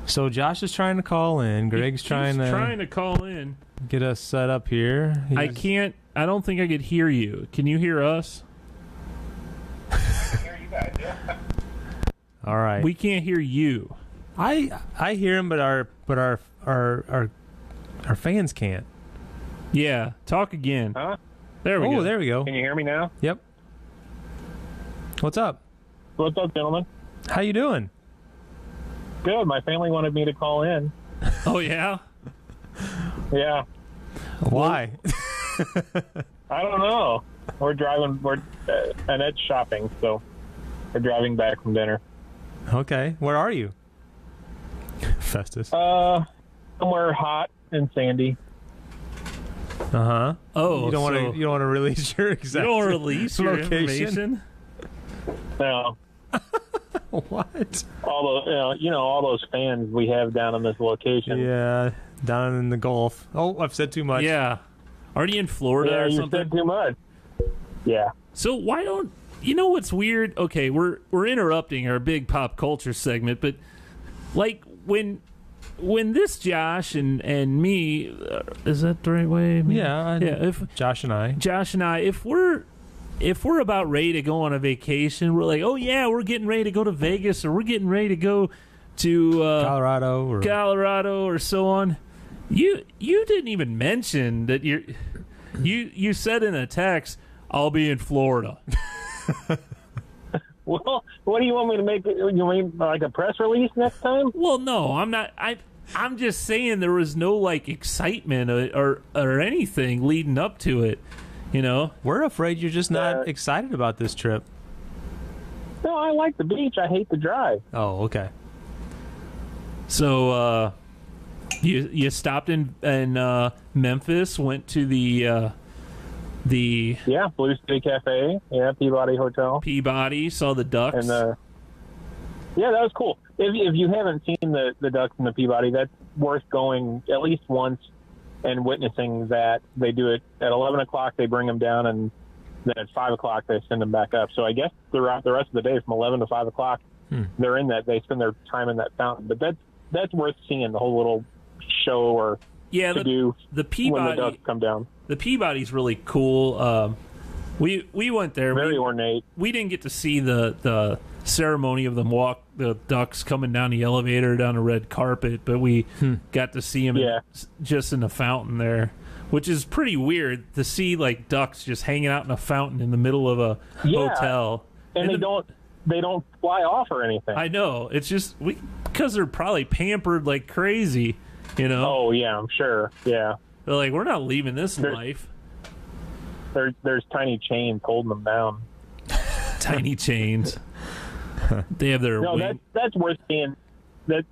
So Josh is trying to call in. Greg's trying to call in. Get us set up here. I can't. I don't think I could hear you. Can you hear us? I can hear you guys, yeah. All right. We can't hear you. I hear him, but our fans can't. Yeah, talk again. Huh? There we go. Oh, there we go. Can you hear me now? Yep. What's up? What's up, gentlemen? How you doing? Good. My family wanted me to call in. Oh, yeah? Yeah. Why? I don't know. We're Annette's shopping, so we're driving back from dinner. Okay. Where are you? Festus. Somewhere hot and sandy. Uh-huh. Oh, you don't so want to release your exact you don't release your location? information? No. What? All those fans we have down on this location. Yeah, down in the Gulf. Oh, I've said too much. Yeah. Are you in Florida or you something? said too much. Yeah. So why don't you know what's weird? Okay, we're interrupting our big pop culture segment, but like when this Josh and me, is that the right way? Yeah. If Josh and I, if we're about ready to go on a vacation, we're like, oh yeah, we're getting ready to go to Vegas, or we're getting ready to go to Colorado or so on. You didn't even mention that you said in a text, I'll be in Florida. Well, what do you want me to make? You mean like a press release next time? Well, no, I'm not. I'm just saying there was no like excitement or anything leading up to it. You know, we're afraid you're just not excited about this trip. No, I like the beach. I hate the drive. Oh, okay. So you stopped in Memphis, went to the Blue City Cafe, Peabody Hotel, Peabody, saw the ducks, and that was cool. If you haven't seen the ducks in the Peabody, that's worth going at least once and witnessing that. They do it at 11 o'clock. They bring them down, and then at 5 o'clock they send them back up. So I guess throughout the rest of the day, from 11 to 5 o'clock, they're in that. They spend their time in that fountain. But that's worth seeing, the whole little show or to do the Peabody when the ducks come down. The Peabody's really cool. We went there. Very ornate. We didn't get to see the ceremony of the ducks coming down the elevator, down the red carpet, but we got to see them just in the fountain there, which is pretty weird to see like ducks just hanging out in a fountain in the middle of a hotel. And they don't fly off or anything. I know. It's just because they're probably pampered like crazy, you know. Oh yeah, I'm sure. Yeah. They're like, we're not leaving this life. There's tiny chains holding them down. Tiny chains. They have their that's worth seeing. I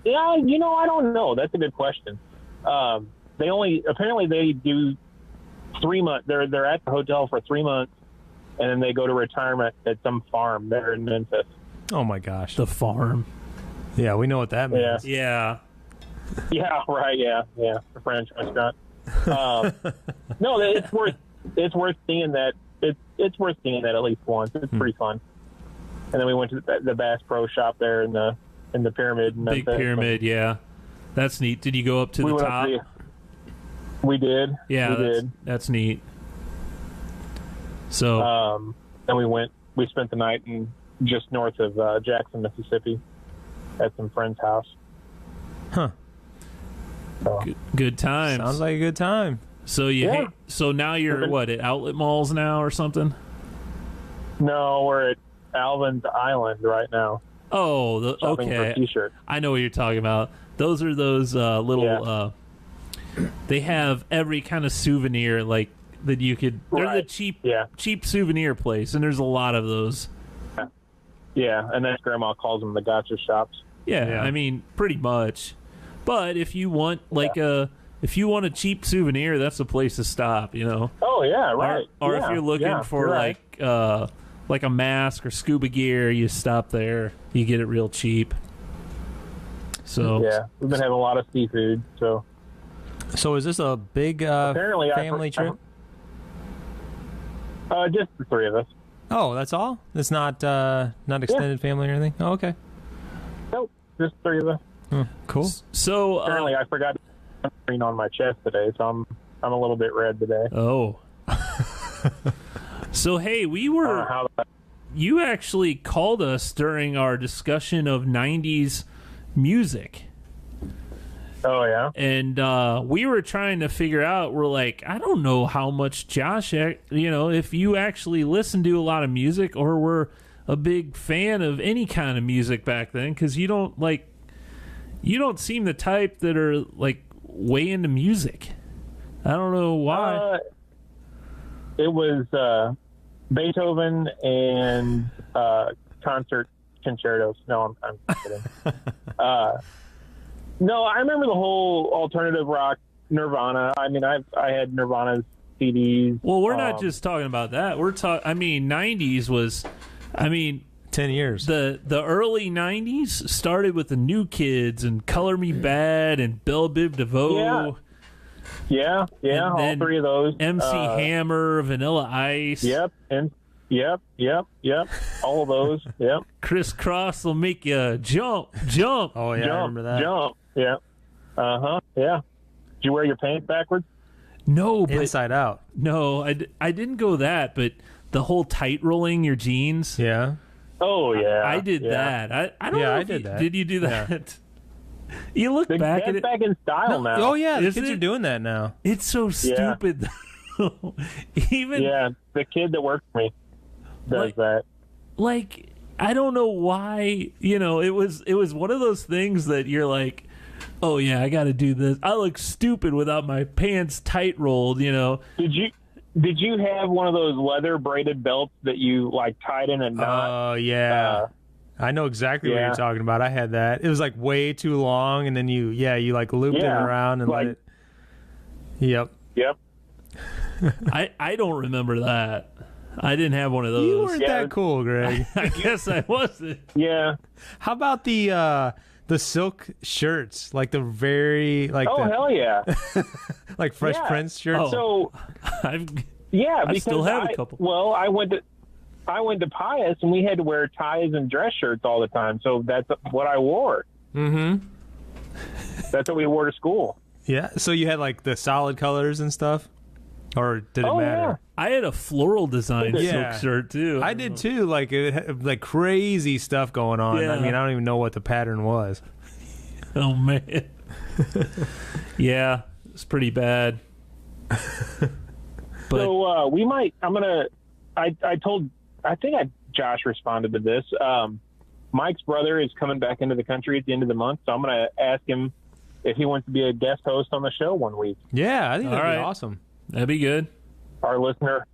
don't know. That's a good question. Apparently they do 3 months. They're at the hotel for 3 months, and then they go to retirement at some farm there in Memphis. Oh my gosh, the farm. Yeah, we know what that means. Yeah. Yeah, right. Yeah. The French restaurant. No, it's worth seeing that. It's worth seeing that at least once. It's pretty fun. And then we went to the Bass Pro Shop there in the pyramid. In Big Memphis. pyramid, yeah. That's neat. Did you go up to the top? We did. Yeah, that's neat. So, then we spent the night just north of Jackson, Mississippi, at some friend's house. Huh. So, good times. Sounds like a good time. So so now you're at outlet malls now or something? No, we're at Alvin's Island right now. Oh, shopping for T-shirts. I know what you're talking about. Those are those little. They have every kind of souvenir like that you could. They're the cheap souvenir place, and there's a lot of those. Yeah, and then Grandma calls them the gotcha shops. Yeah, I mean, pretty much. But if you want if you want a cheap souvenir, that's the place to stop. You know. Oh yeah, right. Or if you're looking for like a mask or scuba gear, you stop there. You get it real cheap. So we've been having a lot of seafood. So is this a big family trip? Just the three of us. Oh, that's all? It's not extended family or anything? Oh, okay. Nope, just three of us. Oh, cool. So apparently I forgot to green on my chest today, so I'm a little bit red today. Oh. So hey, you actually called us during our discussion of 90s music. Oh, yeah? And we were trying to figure out, we're like, I don't know how much Josh, if you actually listen to a lot of music or were a big fan of any kind of music back then, because you don't seem the type that are like way into music. I don't know why. It was Beethoven and concert concertos. No, I'm kidding. No, I remember the whole alternative rock Nirvana. I mean, I had Nirvana's CDs. Well, we're not just talking about that. We're talking. I mean, '90s was. I mean, 10 years. The early '90s started with the New Kids and Color Me Bad and Belle Biv DeVoe. Yeah, all three of those. MC Hammer, Vanilla Ice. Yep, and yep. All of those. Yep. Criss Cross will make you jump. Oh yeah, I remember that. Jump. Yeah. Yeah. Did you wear your pants backwards? No, but Inside Out. No, I didn't go that, but the whole tight rolling your jeans. Yeah. Oh yeah. I did that. I don't know. I did that. Did you do that? You look back at it. Back in style now. Oh yeah, the Is kids it? are doing that now. It's so stupid. Though. Even the kid that worked for me does that. Like, I don't know why. It was one of those things that you're like, oh yeah, I got to do this. I look stupid without my pants tight rolled. Did you have one of those leather braided belts that you like tied in a knot? Oh yeah. I know exactly what you're talking about. I had that. It was like way too long, and then you like looped it around and let it. Yep. I don't remember that. I didn't have one of those. You weren't that cool, Greg. I guess I wasn't. Yeah. How about the silk shirts, like the very hell yeah, like Fresh Prince shirts? So I because still have a couple. Well, I went to Pius, and we had to wear ties and dress shirts all the time. So that's what I wore. Mm-hmm. That's what we wore to school. Yeah. So you had like the solid colors and stuff, or did it matter? Yeah. I had a floral design silk shirt too. I did too. Like it had, like crazy stuff going on. Yeah. I mean, I don't even know what the pattern was. Oh man. Yeah, it's pretty bad. But So we might. I think Josh responded to this. Mike's brother is coming back into the country at the end of the month, so I'm going to ask him if he wants to be a guest host on the show one week. Yeah, I think that'd be right. awesome. That'd be good. Our listener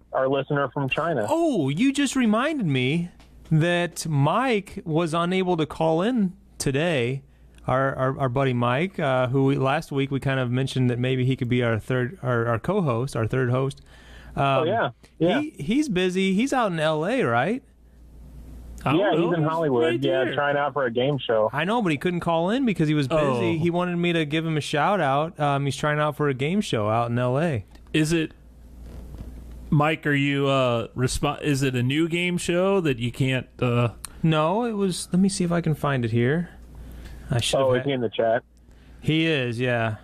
from China. Oh, you just reminded me that Mike was unable to call in today. Our buddy Mike, who last week we kind of mentioned that maybe he could be our co-host, our third host. Yeah. He's busy. He's out in L.A., right? Yeah, he's in Hollywood. Right there. Trying out for a game show. I know, but he couldn't call in because he was busy. Oh. He wanted me to give him a shout out. He's trying out for a game show out in L.A. Is it, Mike? Are you Is it a new game show that you can't? No, it was. Let me see if I can find it here. I should. Is he in the chat? He is. Yeah.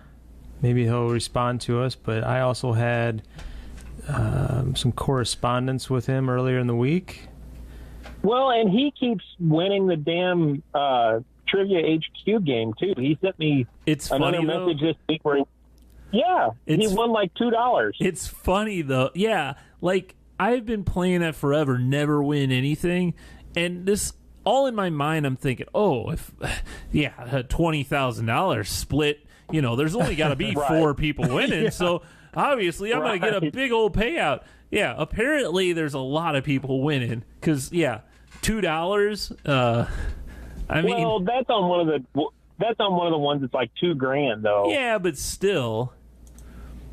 Maybe he'll respond to us. But I also had some correspondence with him earlier in the week. Well, and he keeps winning the damn Trivia HQ game too. He sent me another message this week where he won like $2. It's funny though. Yeah, like I've been playing it forever, never win anything, and this all in my mind. I'm thinking, if $20,000 split. There's only got to be Right. 4 people winning, so obviously I'm going to get a big old payout. Yeah, apparently there's a lot of people winning because $2. I mean, well, that's on one of the ones that's like $2,000 though. yeah, but still,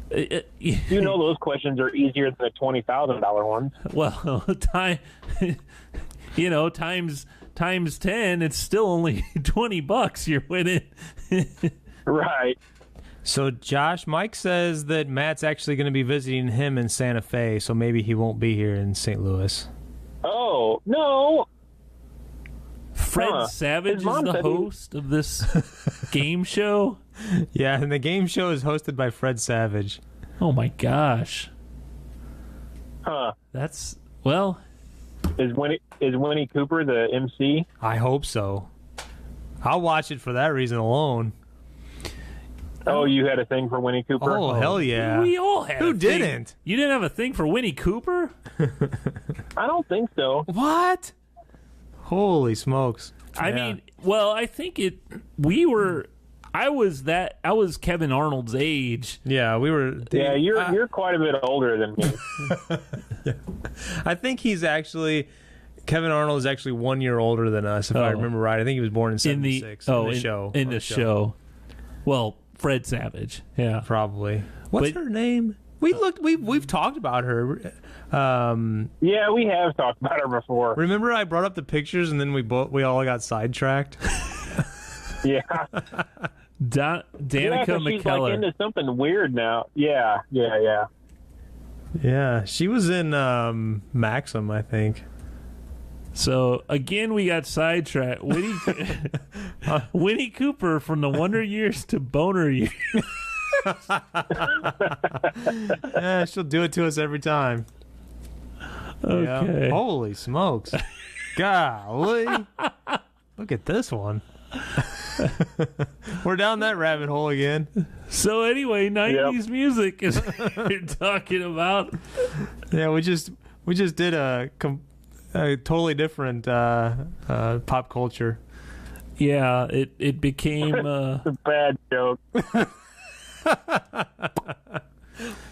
Those questions are easier than the $20,000 ones. well, times 10, it's still only $20 you're winning. Right. So, Josh, Mike says that Matt's actually going to be visiting him in Santa Fe, so maybe he won't be here in St. Louis. Oh, no. Fred Savage is mom the said host of this game show. Yeah, and the game show is hosted by Fred Savage. Oh my gosh. Huh. That's, well, Is Winnie Cooper the MC? I hope so. I'll watch it for that reason alone. Oh, you had a thing for Winnie Cooper? Oh, hell yeah. We all had. Who didn't? You didn't have a thing for Winnie Cooper? I don't think so. What? Holy smokes. I Yeah. mean, well, I think I was Kevin Arnold's age. Yeah, we were. Yeah, you're quite a bit older than me. I think Kevin Arnold is actually 1 year older than us, if I remember right. I think he was born in 76 in the show. In the show. Well, Fred Savage. Yeah. Probably. What's her name? We've talked about her. Yeah, we have talked about her before. Remember I brought up the pictures and then we all got sidetracked? Yeah. Danica she's like McKellar. into something weird now. Yeah. Yeah, she was in Maxim, I think. So again, we got sidetracked. Winnie Cooper from the Wonder Years to Boner Years. Yeah, she'll do it to us every time. Okay. Yeah. Holy smokes. Golly. Look at this one. We're down that rabbit hole again. So anyway, 90s music is what you're talking about. Yeah, we just did a totally different pop culture. Yeah, it became It's a bad joke.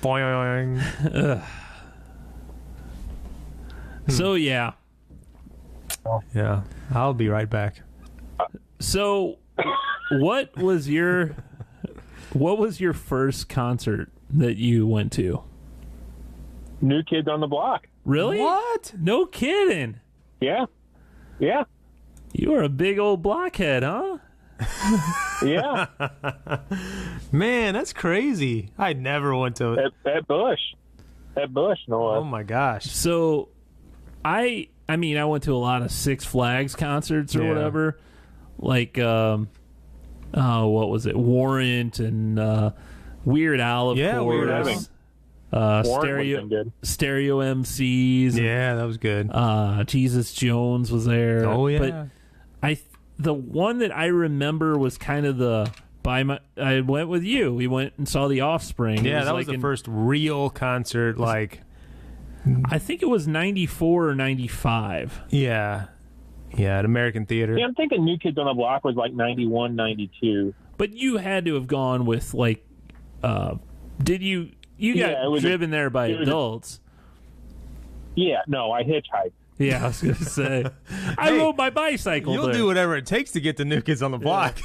Boing. So yeah. Yeah, I'll be right back. So what was your first concert that you went to? New Kids on the Block. Really? What? No kidding. Yeah. You are a big old blockhead, huh? Yeah. Man, that's crazy. I never went to At Bush. No. Oh my gosh. So I mean, I went to a lot of Six Flags concerts or whatever. Like what was it? Warrant and Weird Al, of course. Weird Al. Stereo MCs. Yeah, that was good. Jesus Jones was there. Oh yeah. But the one that I remember was kind of I went with you. We went and saw The Offspring. Yeah, that was the first real concert. Like, I think it was 94 or 95. Yeah, at American Theater. Yeah, I'm thinking New Kids on the Block was like 91, 92. But you had to have gone with like, did you? You got driven there by adults. Yeah, no, I hitchhiked. Yeah, I was going to say. I rode my bicycle You'll there. do whatever it takes to get to New Kids on the Block.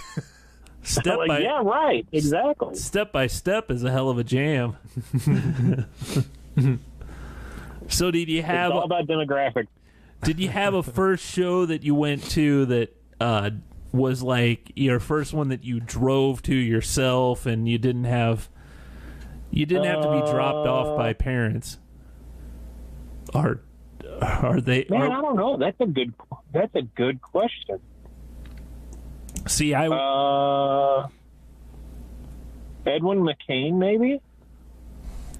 Yeah, right, exactly. Step by step is a hell of a jam. So did you have... It's all about demographics. Did you have a first show that you went to that was like your first one that you drove to yourself and you didn't have to be dropped off by parents? Are they? Man, I don't know. That's a good question. See, Edwin McCain, maybe.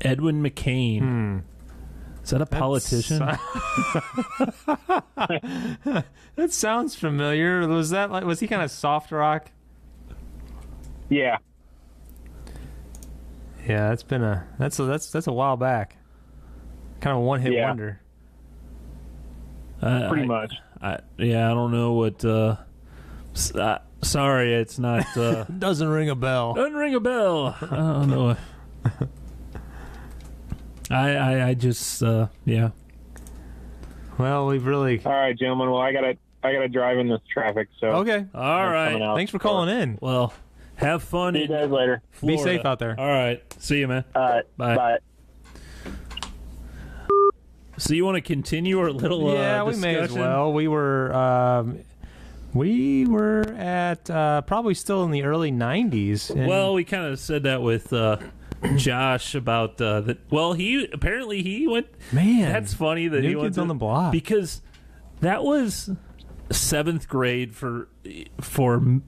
Edwin McCain. Is that a politician? That sounds familiar. Was he kind of soft rock? Yeah. Yeah, that's a while back. Kind of a one-hit wonder. Pretty much. I don't know what. Sorry, it's not. Doesn't ring a bell. Doesn't ring a bell. I don't know. I just yeah. Well, we've really. All right, gentlemen. Well, I gotta drive in this traffic. So okay. All right. Thanks for calling in. Well, have fun. See you guys later. Florida. Be safe out there. All right. See you, man. All right. Bye. So you want to continue our little we discussion? may as well. We were at probably still in the early 90s. Well, we kind of said that with Josh about that. Well, he went. Man, that's funny that New he went Kids on the Block, because that was 7th grade for me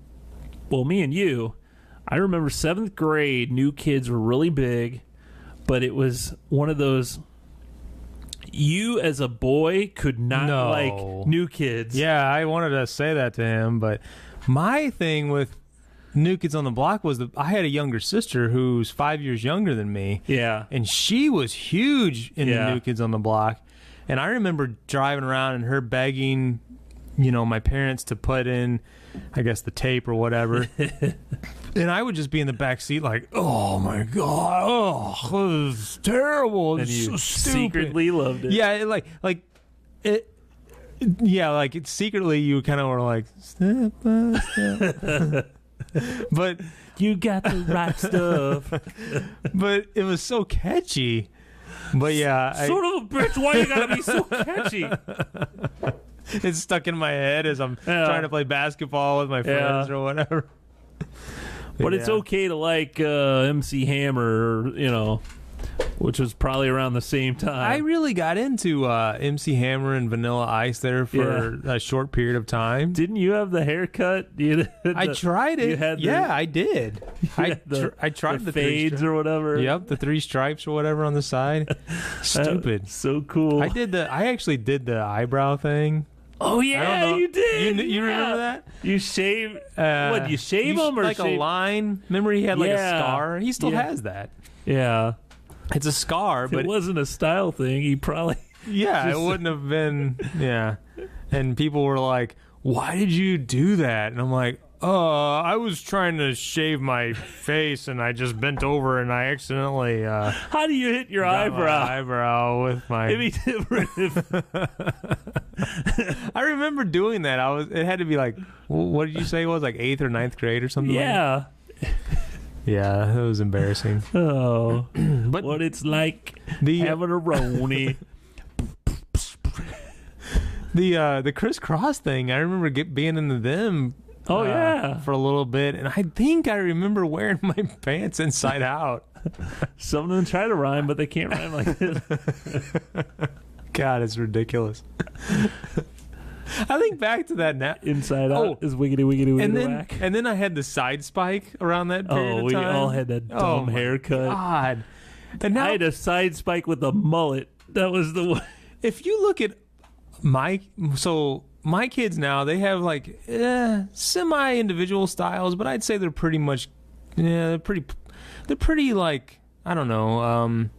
and you. I remember 7th grade. New Kids were really big, but it was one of those. You as a boy could not like New Kids. Yeah, I wanted to say that to him, but My thing with New Kids on the Block was I had a younger sister who's 5 years younger than me. Yeah. And she was huge in the New Kids on the Block. And I remember driving around and her begging, my parents to put in, I guess, the tape or whatever. And I would just be in the back seat like, oh, my God. Oh, this is terrible. And it's you so stupid. secretly loved it. Yeah, it's secretly you kind of were like, step by step. But you got the right stuff. But it was so catchy. But yeah, sort of a bitch. Why you gotta be so catchy? It's stuck in my head as I'm trying to play basketball with my friends or whatever. But it's okay to like MC Hammer, which was probably around the same time. I really got into MC Hammer and Vanilla Ice there for a short period of time. Didn't you have the haircut? I tried it. I did. I tried the fades or whatever. Yep, the 3 stripes or whatever on the side. Stupid. So cool. I actually did the eyebrow thing. Oh yeah, you did. You remember that? You shave. What? You shave them or like a line? Remember he had like a scar. He still has that. Yeah. It's a scar, if but it wasn't a style thing. He probably it wouldn't have been. Yeah, and people were like, "Why did you do that?" And I'm like, I was trying to shave my face, and I just bent over, and I accidentally." How do you hit your eyebrow with my? It'd be different if... I remember doing that. It had to be like, what did you say it was, like 8th or 9th grade or something? Yeah. Yeah, it was embarrassing. Oh, but what it's like having a Roni. The crisscross thing, I remember being into them. Oh yeah, for a little bit, and I think I remember wearing my pants inside out. Some of them try to rhyme, but they can't rhyme like this. God, it's ridiculous. I think back to that now. Inside out is wiggity wiggity wiggity whack. And then I had the side spike around that period of time. We all had that dumb haircut. God. And now, I had a side spike with a mullet. That was the one. If you look at my kids now, they have like semi-individual styles, but I'd say they're pretty much, they're pretty like, I don't know,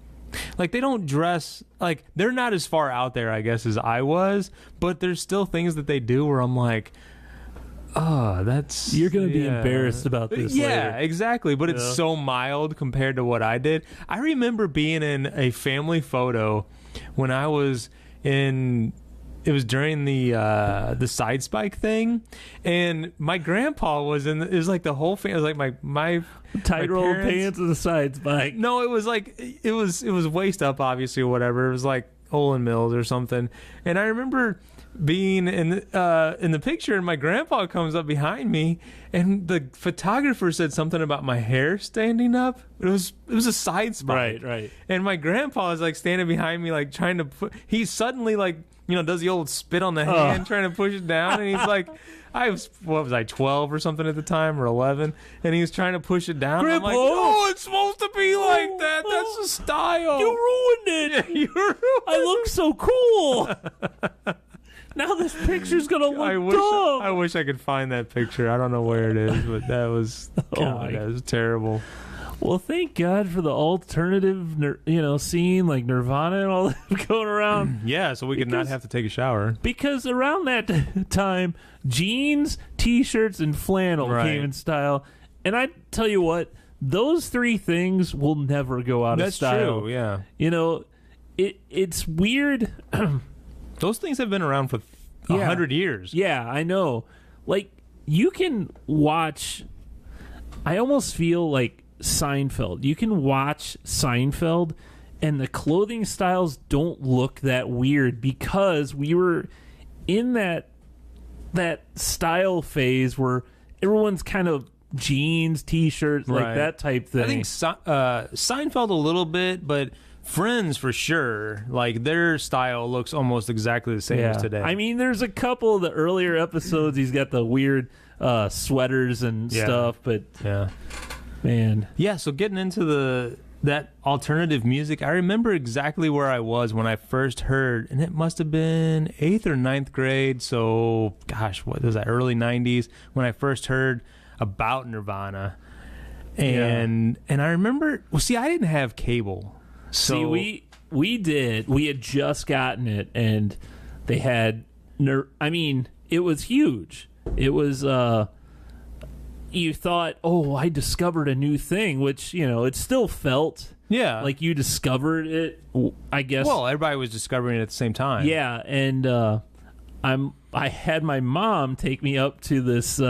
like they don't dress, like they're not as far out there, I guess, as I was, but there's still things that they do where I'm like, you're going to be embarrassed about this later. Exactly, but it's so mild compared to what I did. I remember being in a family photo when I was in... It was during the side spike thing, and my grandpa was in. It was like the whole family. It was like my tight rolled pants and the side spike. No, it was like it was waist up, obviously, or whatever. It was like Olin Mills or something. And I remember being in the picture, and my grandpa comes up behind me, and the photographer said something about my hair standing up. It was a side spike, right. And my grandpa is like standing behind me, like trying to put. He's suddenly like, does the old spit on the hand, trying to push it down, and he's like, I was 12 or something at the time, or 11, and he was trying to push it down. Grandpa, I'm like, no, it's supposed to be like that. That's the style. You ruined it. I look so cool. Now this picture's gonna look dumb. I wish I could find that picture. I don't know where it is, but that was that was terrible. Well, thank God for the alternative, scene like Nirvana and all that going around. Yeah, so we could not have to take a shower. Because around that time, jeans, T-shirts, and flannel came in style. And I tell you what, those 3 things will never go out of style. That's true, yeah. It's weird. Those things have been around for 100 years. Yeah, I know. Like, you can watch... I almost feel like Seinfeld. You can watch Seinfeld, and the clothing styles don't look that weird because we were in that style phase where everyone's kind of jeans, T-shirts, like that type thing. I think Seinfeld a little bit, but Friends for sure. Like their style looks almost exactly the same as today. I mean, there's a couple of the earlier episodes. He's got the weird sweaters and stuff, but man. Yeah, so getting into that alternative music, I remember exactly where I was when I first heard, and it must have been 8th or 9th grade. So, gosh, what was that? Early 90s when I first heard about Nirvana. And I remember, well, see, I didn't have cable. So see, we did. We had just gotten it, and they had, I mean, it was huge. It was, you thought, oh, I discovered a new thing, which, you know, it still felt like you discovered it, I guess. Well, everybody was discovering it at the same time. Yeah, and I had my mom take me up to this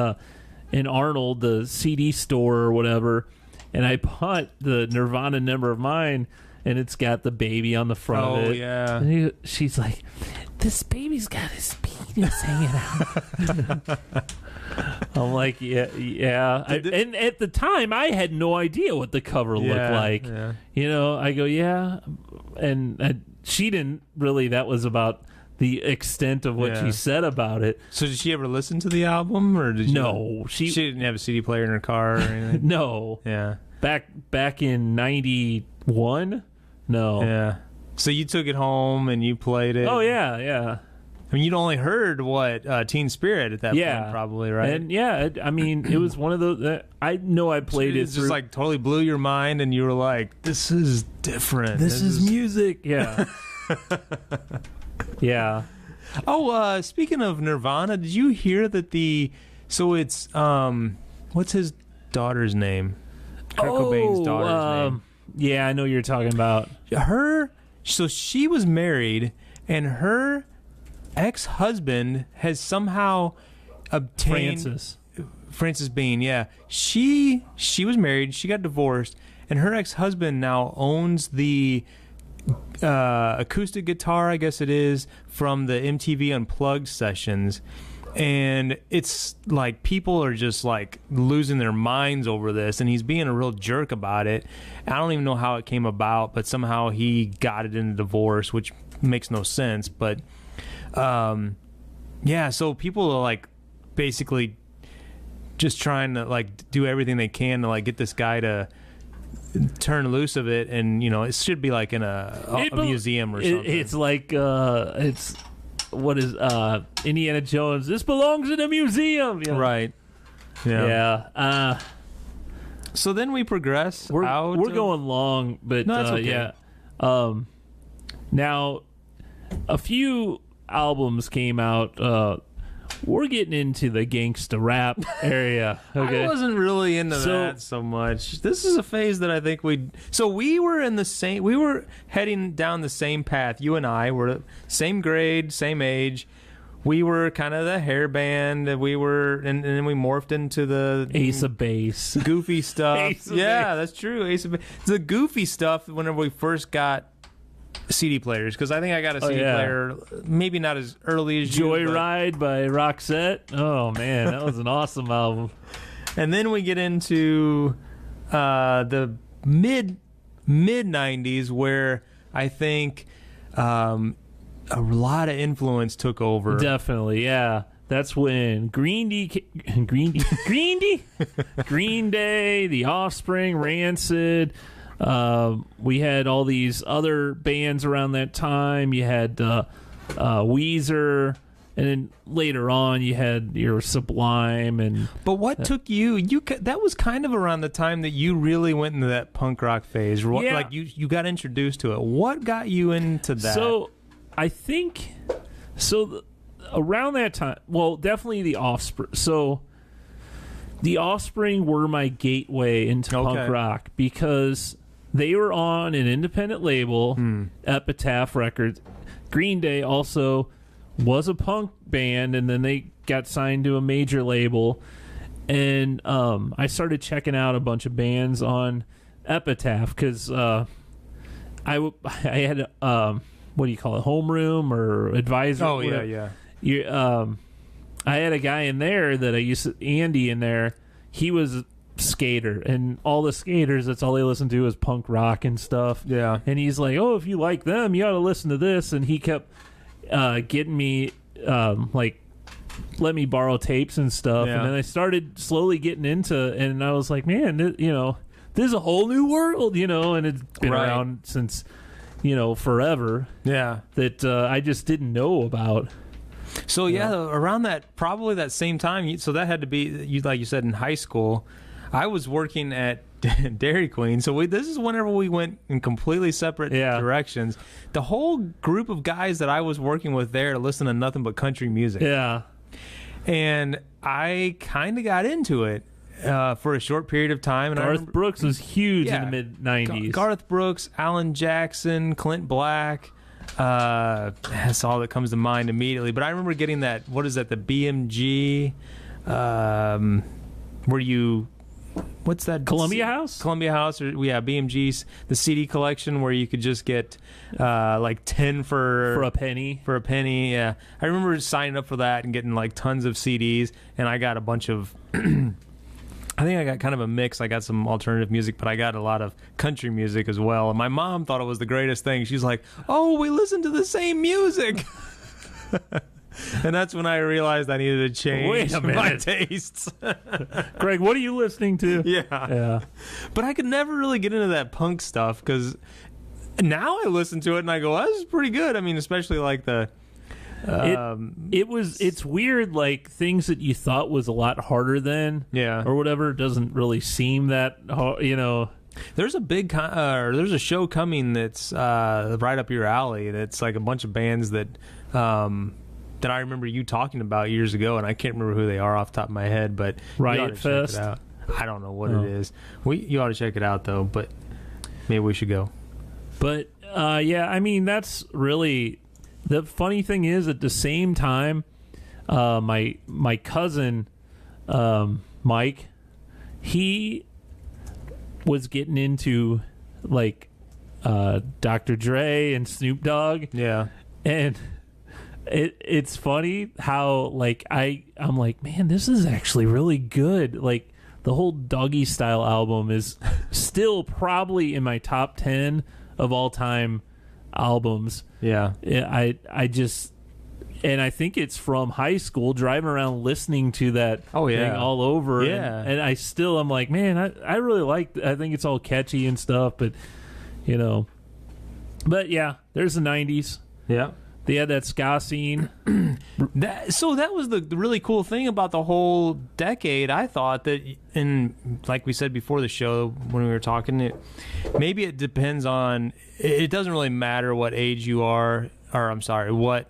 in Arnold, the CD store or whatever, and I bought the Nirvana Never Mind, and it's got the baby on the front of it. Oh, yeah. And she's like, this baby's got his penis hanging out. I'm like, yeah. And at the time, I had no idea what the cover looked like. Yeah. You know, I go, yeah. And she didn't really, that was about the extent of what she said about it. So did she ever listen to the album? Or did No. She didn't have a CD player in her car or anything? No. Yeah. Back in 91? No. Yeah. So you took it home and you played it? Oh, yeah. I mean, you'd only heard Teen Spirit at that point, probably, right? And I mean, it was one of those. I know I played it. It's just like totally blew your mind, and you were like, "This is different. This is music." Yeah. Yeah. Oh, speaking of Nirvana, did you hear that so it's what's his daughter's name? Kurt Cobain's daughter's name. Yeah, I know what you're talking about. So she was married, and her ex-husband has somehow obtained Frances Bean. Yeah, she was married. She got divorced, and her ex-husband now owns the acoustic guitar, I guess it is, from the MTV Unplugged sessions. And it's like people are just like losing their minds over this, and he's being a real jerk about it. I don't even know how it came about, but somehow he got it in a divorce, which makes no sense. But so people are like basically just trying to like do everything they can to like get this guy to turn loose of it, and you know it should be like in a museum or something. It's like it's what is Indiana Jones? This belongs in a museum, you know? Right? Yeah. So then we progress. We're going long, but no, that's okay. Yeah. Now, a few albums came out. We're getting into the gangsta rap area. Okay? I wasn't really into that so much. This is a phase that I think we were heading down the same path. You and I were same grade, same age. We were kind of the hair band. We were, and then we morphed into the Ace of Base, goofy stuff. Ace of Base. That's true. Ace of Base. The goofy stuff. Whenever we first got CD players, because I think I got a CD player maybe not as early as Joyride by Roxette. Oh man, that was an awesome album. And then we get into the mid 90s, where I think a lot of influence took over. Definitely, yeah. That's when Green Day, The Offspring, Rancid. We had all these other bands around that time. You had Weezer, and then later on you had your Sublime. But what took you? That was kind of around the time that you really went into that punk rock phase. Yeah. Like you got introduced to it. What got you into that? So I think around that time. Well, definitely The Offspring. So The Offspring were my gateway into punk rock because they were on an independent label, Epitaph Records. Green Day also was a punk band, and then they got signed to a major label. And I started checking out a bunch of bands on Epitaph because I had what do you call it, homeroom or advisor? Oh, yeah. I had a guy in there that I used to, Andy in there. He was a skater, and all the skaters, that's all they listen to is punk rock and stuff. Yeah. And he's like, oh, if you like them, you ought to listen to this. And he kept getting me, let me borrow tapes and stuff. Yeah. And then I started slowly getting into, and I was like, man, this is a whole new world, and it's been Right. around since, forever. Yeah. That I just didn't know about. So around probably that same time. So that had to be like you said in high school. I was working at Dairy Queen, so this is whenever we went in completely separate directions. The whole group of guys that I was working with there listened to nothing but country music. Yeah. And I kind of got into it for a short period of time. And Garth Brooks was huge in the mid-'90s. Garth Brooks, Alan Jackson, Clint Black. That's all that comes to mind immediately. But I remember getting that, what is that, the BMG, where you... What's that? Columbia House? Columbia House, or BMG's, the CD collection where you could just get like 10 for a penny. For a penny, yeah. I remember signing up for that and getting like tons of CDs, and I got a bunch of. I think I got kind of a mix. I got some alternative music, but I got a lot of country music as well. And my mom thought it was the greatest thing. She's like, "Oh, we listen to the same music." And that's when I realized I needed to change my tastes. Greg, what are you listening to? Yeah. But I could never really get into that punk stuff because now I listen to it and I go, "This is pretty good." I mean, especially like the... It's weird, like things that you thought was a lot harder than, or whatever, doesn't really seem that hard, There's a big there's a show coming that's right up your alley. That's like a bunch of bands that that I remember you talking about years ago, and I can't remember who they are off the top of my head, but Riot Fest. Check it out. I don't know what it is. You ought to check it out though, but maybe we should go. But I mean, that's really the funny thing is at the same time, my cousin Mike, he was getting into like Dr. Dre and Snoop Dogg. Yeah. And it's funny how like I'm like, man, this is actually really good. Like the whole Doggy Style album is still probably in my top 10 of all time albums. Yeah. I just, and I think it's from high school, driving around listening to that thing all over. Yeah. And I'm like, man, I really I think it's all catchy and stuff, but but yeah, there's the 90s. Yeah. They had that ska scene. That was the really cool thing about the whole decade. I thought that, and like we said before the show when we were talking, maybe it depends on. It doesn't really matter what age you are, or I'm sorry, what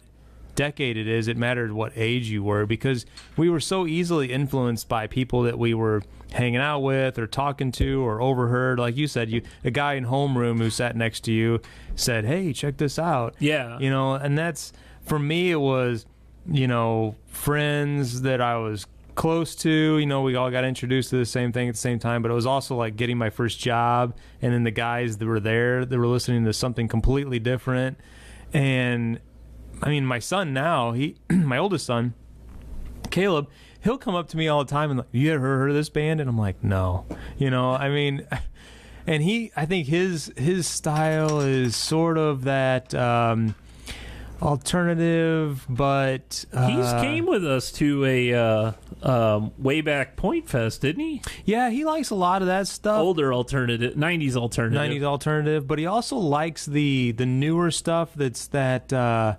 decade it is. It mattered what age you were, because we were so easily influenced by people that we were hanging out with or talking to or overheard. Like you said, a guy in homeroom who sat next to you said, "Hey, check this out." Yeah. And that's, for me, it was, friends that I was close to. We all got introduced to the same thing at the same time, but it was also like getting my first job, and then the guys that were there that were listening to something completely different. And I mean, my son now, my oldest son, Caleb, he'll come up to me all the time and like, "You ever heard of this band?" And I'm like, "No." I mean, and I think his style is sort of that alternative, but he's came with us to a way back Point Fest, didn't he? Yeah, he likes a lot of that stuff. Older alternative, 90s alternative, but he also likes the newer stuff. That's that. I'd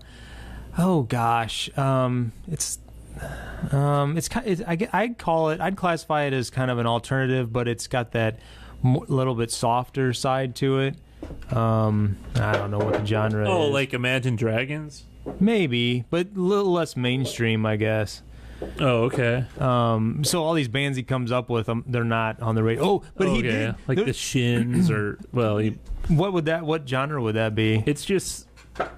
classify it as kind of an alternative, but it's got that little bit softer side to it. I don't know what the genre is. Oh, like Imagine Dragons? Maybe, but a little less mainstream, I guess. Oh, okay. So all these bands he comes up with, they're not on the radio. Oh, but he did. Like the Shins, or what genre would that be? It's just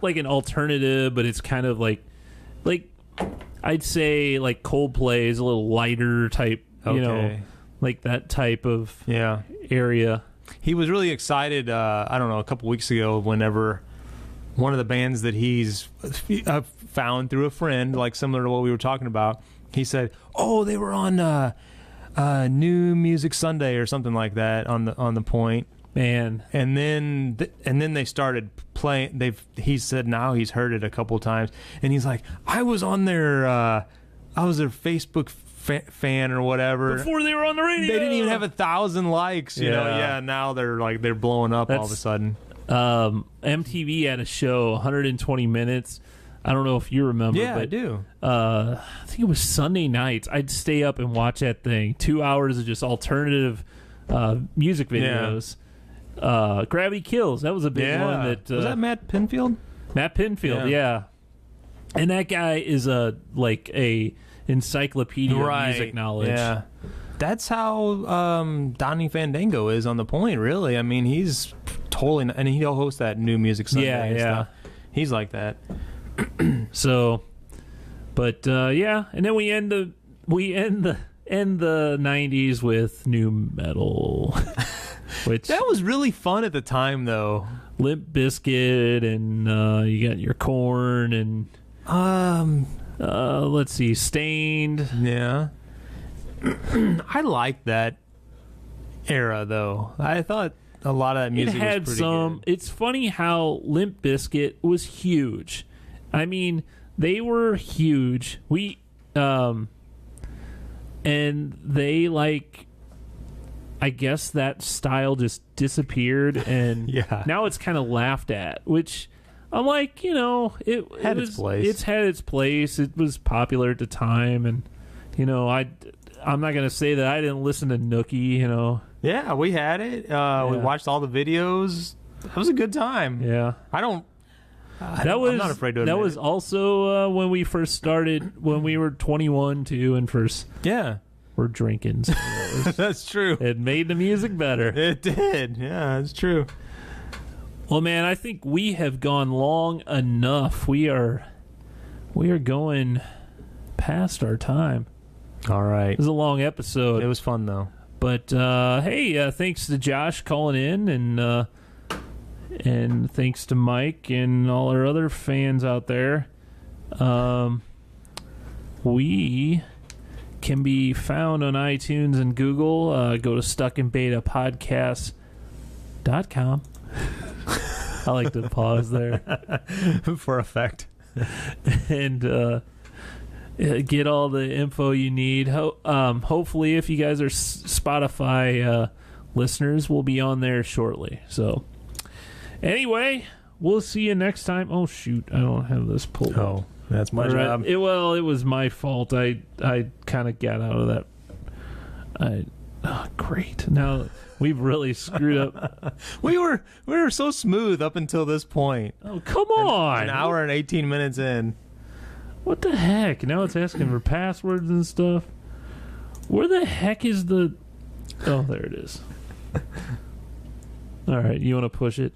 like an alternative, but it's kind of like I'd say like Coldplay is a little lighter type, like that type of area. He was really excited, I don't know, a couple weeks ago, whenever one of the bands that he's found through a friend, like similar to what we were talking about, he said, "Oh, they were on New Music Sunday or something like that on the Point." Man, and then they started playing. He said now he's heard it a couple times, and he's like, "I was on their Facebook fan or whatever. Before they were on the radio. They didn't even have 1,000 likes, you know. Yeah, now they're blowing up all of a sudden. MTV had a show, 120 minutes. I don't know if you remember. Yeah, but, I do. I think it was Sunday nights. I'd stay up and watch that thing. 2 hours of just alternative music videos. Gravity Kills. That was a big one. Was that Matt Pinfield? Matt Pinfield, yeah. And that guy is a encyclopedia of music knowledge. Yeah. That's how Donnie Fandango is on the point, really. I mean, he's totally... And he'll host that New Music Sunday and stuff. He's like that. So, but and then we end the 90s with new metal, which that was really fun at the time, though. Limp Bizkit, and you got your Korn, and let's see, Stained. Yeah, I liked that era, though. I thought a lot of that music was pretty good. It's funny how Limp Bizkit was huge. I mean, they were huge. And they, like, I guess that style just disappeared, and now it's kind of laughed at, which I'm like, you know, it had its place. It's had its place. It was popular at the time, and, you know, I'm not going to say that I didn't listen to Nookie, you know. Yeah, we had it. We watched all the videos. It was a good time. Yeah. I'm not afraid to admit that was also when we first started, when we were 21 too, and first we're drinking. So that's true. It made the music better. It did. Yeah, it's true. Well, man, I think we have gone long enough. We are going past our time. All right. It was a long episode. It was fun though. But hey, thanks to Josh calling in, and thanks to Mike and all our other fans out there. We can be found on iTunes and Google. Go to stuckinbetapodcast.com. I like to pause there. For effect. And get all the info you need. Hopefully, if you guys are Spotify listeners, we'll be on there shortly. So... Anyway, we'll see you next time. Oh, shoot. I don't have this pulled up. Oh, that's my job. It was my fault. I kind of got out of that. Great. Now, we've really screwed up. We were so smooth up until this point. Oh, come on. An hour and 18 minutes in. What the heck? Now it's asking for passwords and stuff. Where the heck is the... Oh, there it is. All right, you want to push it?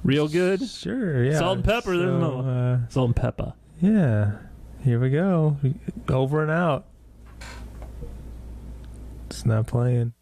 Real good? Sure, yeah. Salt and pepper. There's no salt and pepper. Yeah. Here we go. Over and out. It's not playing.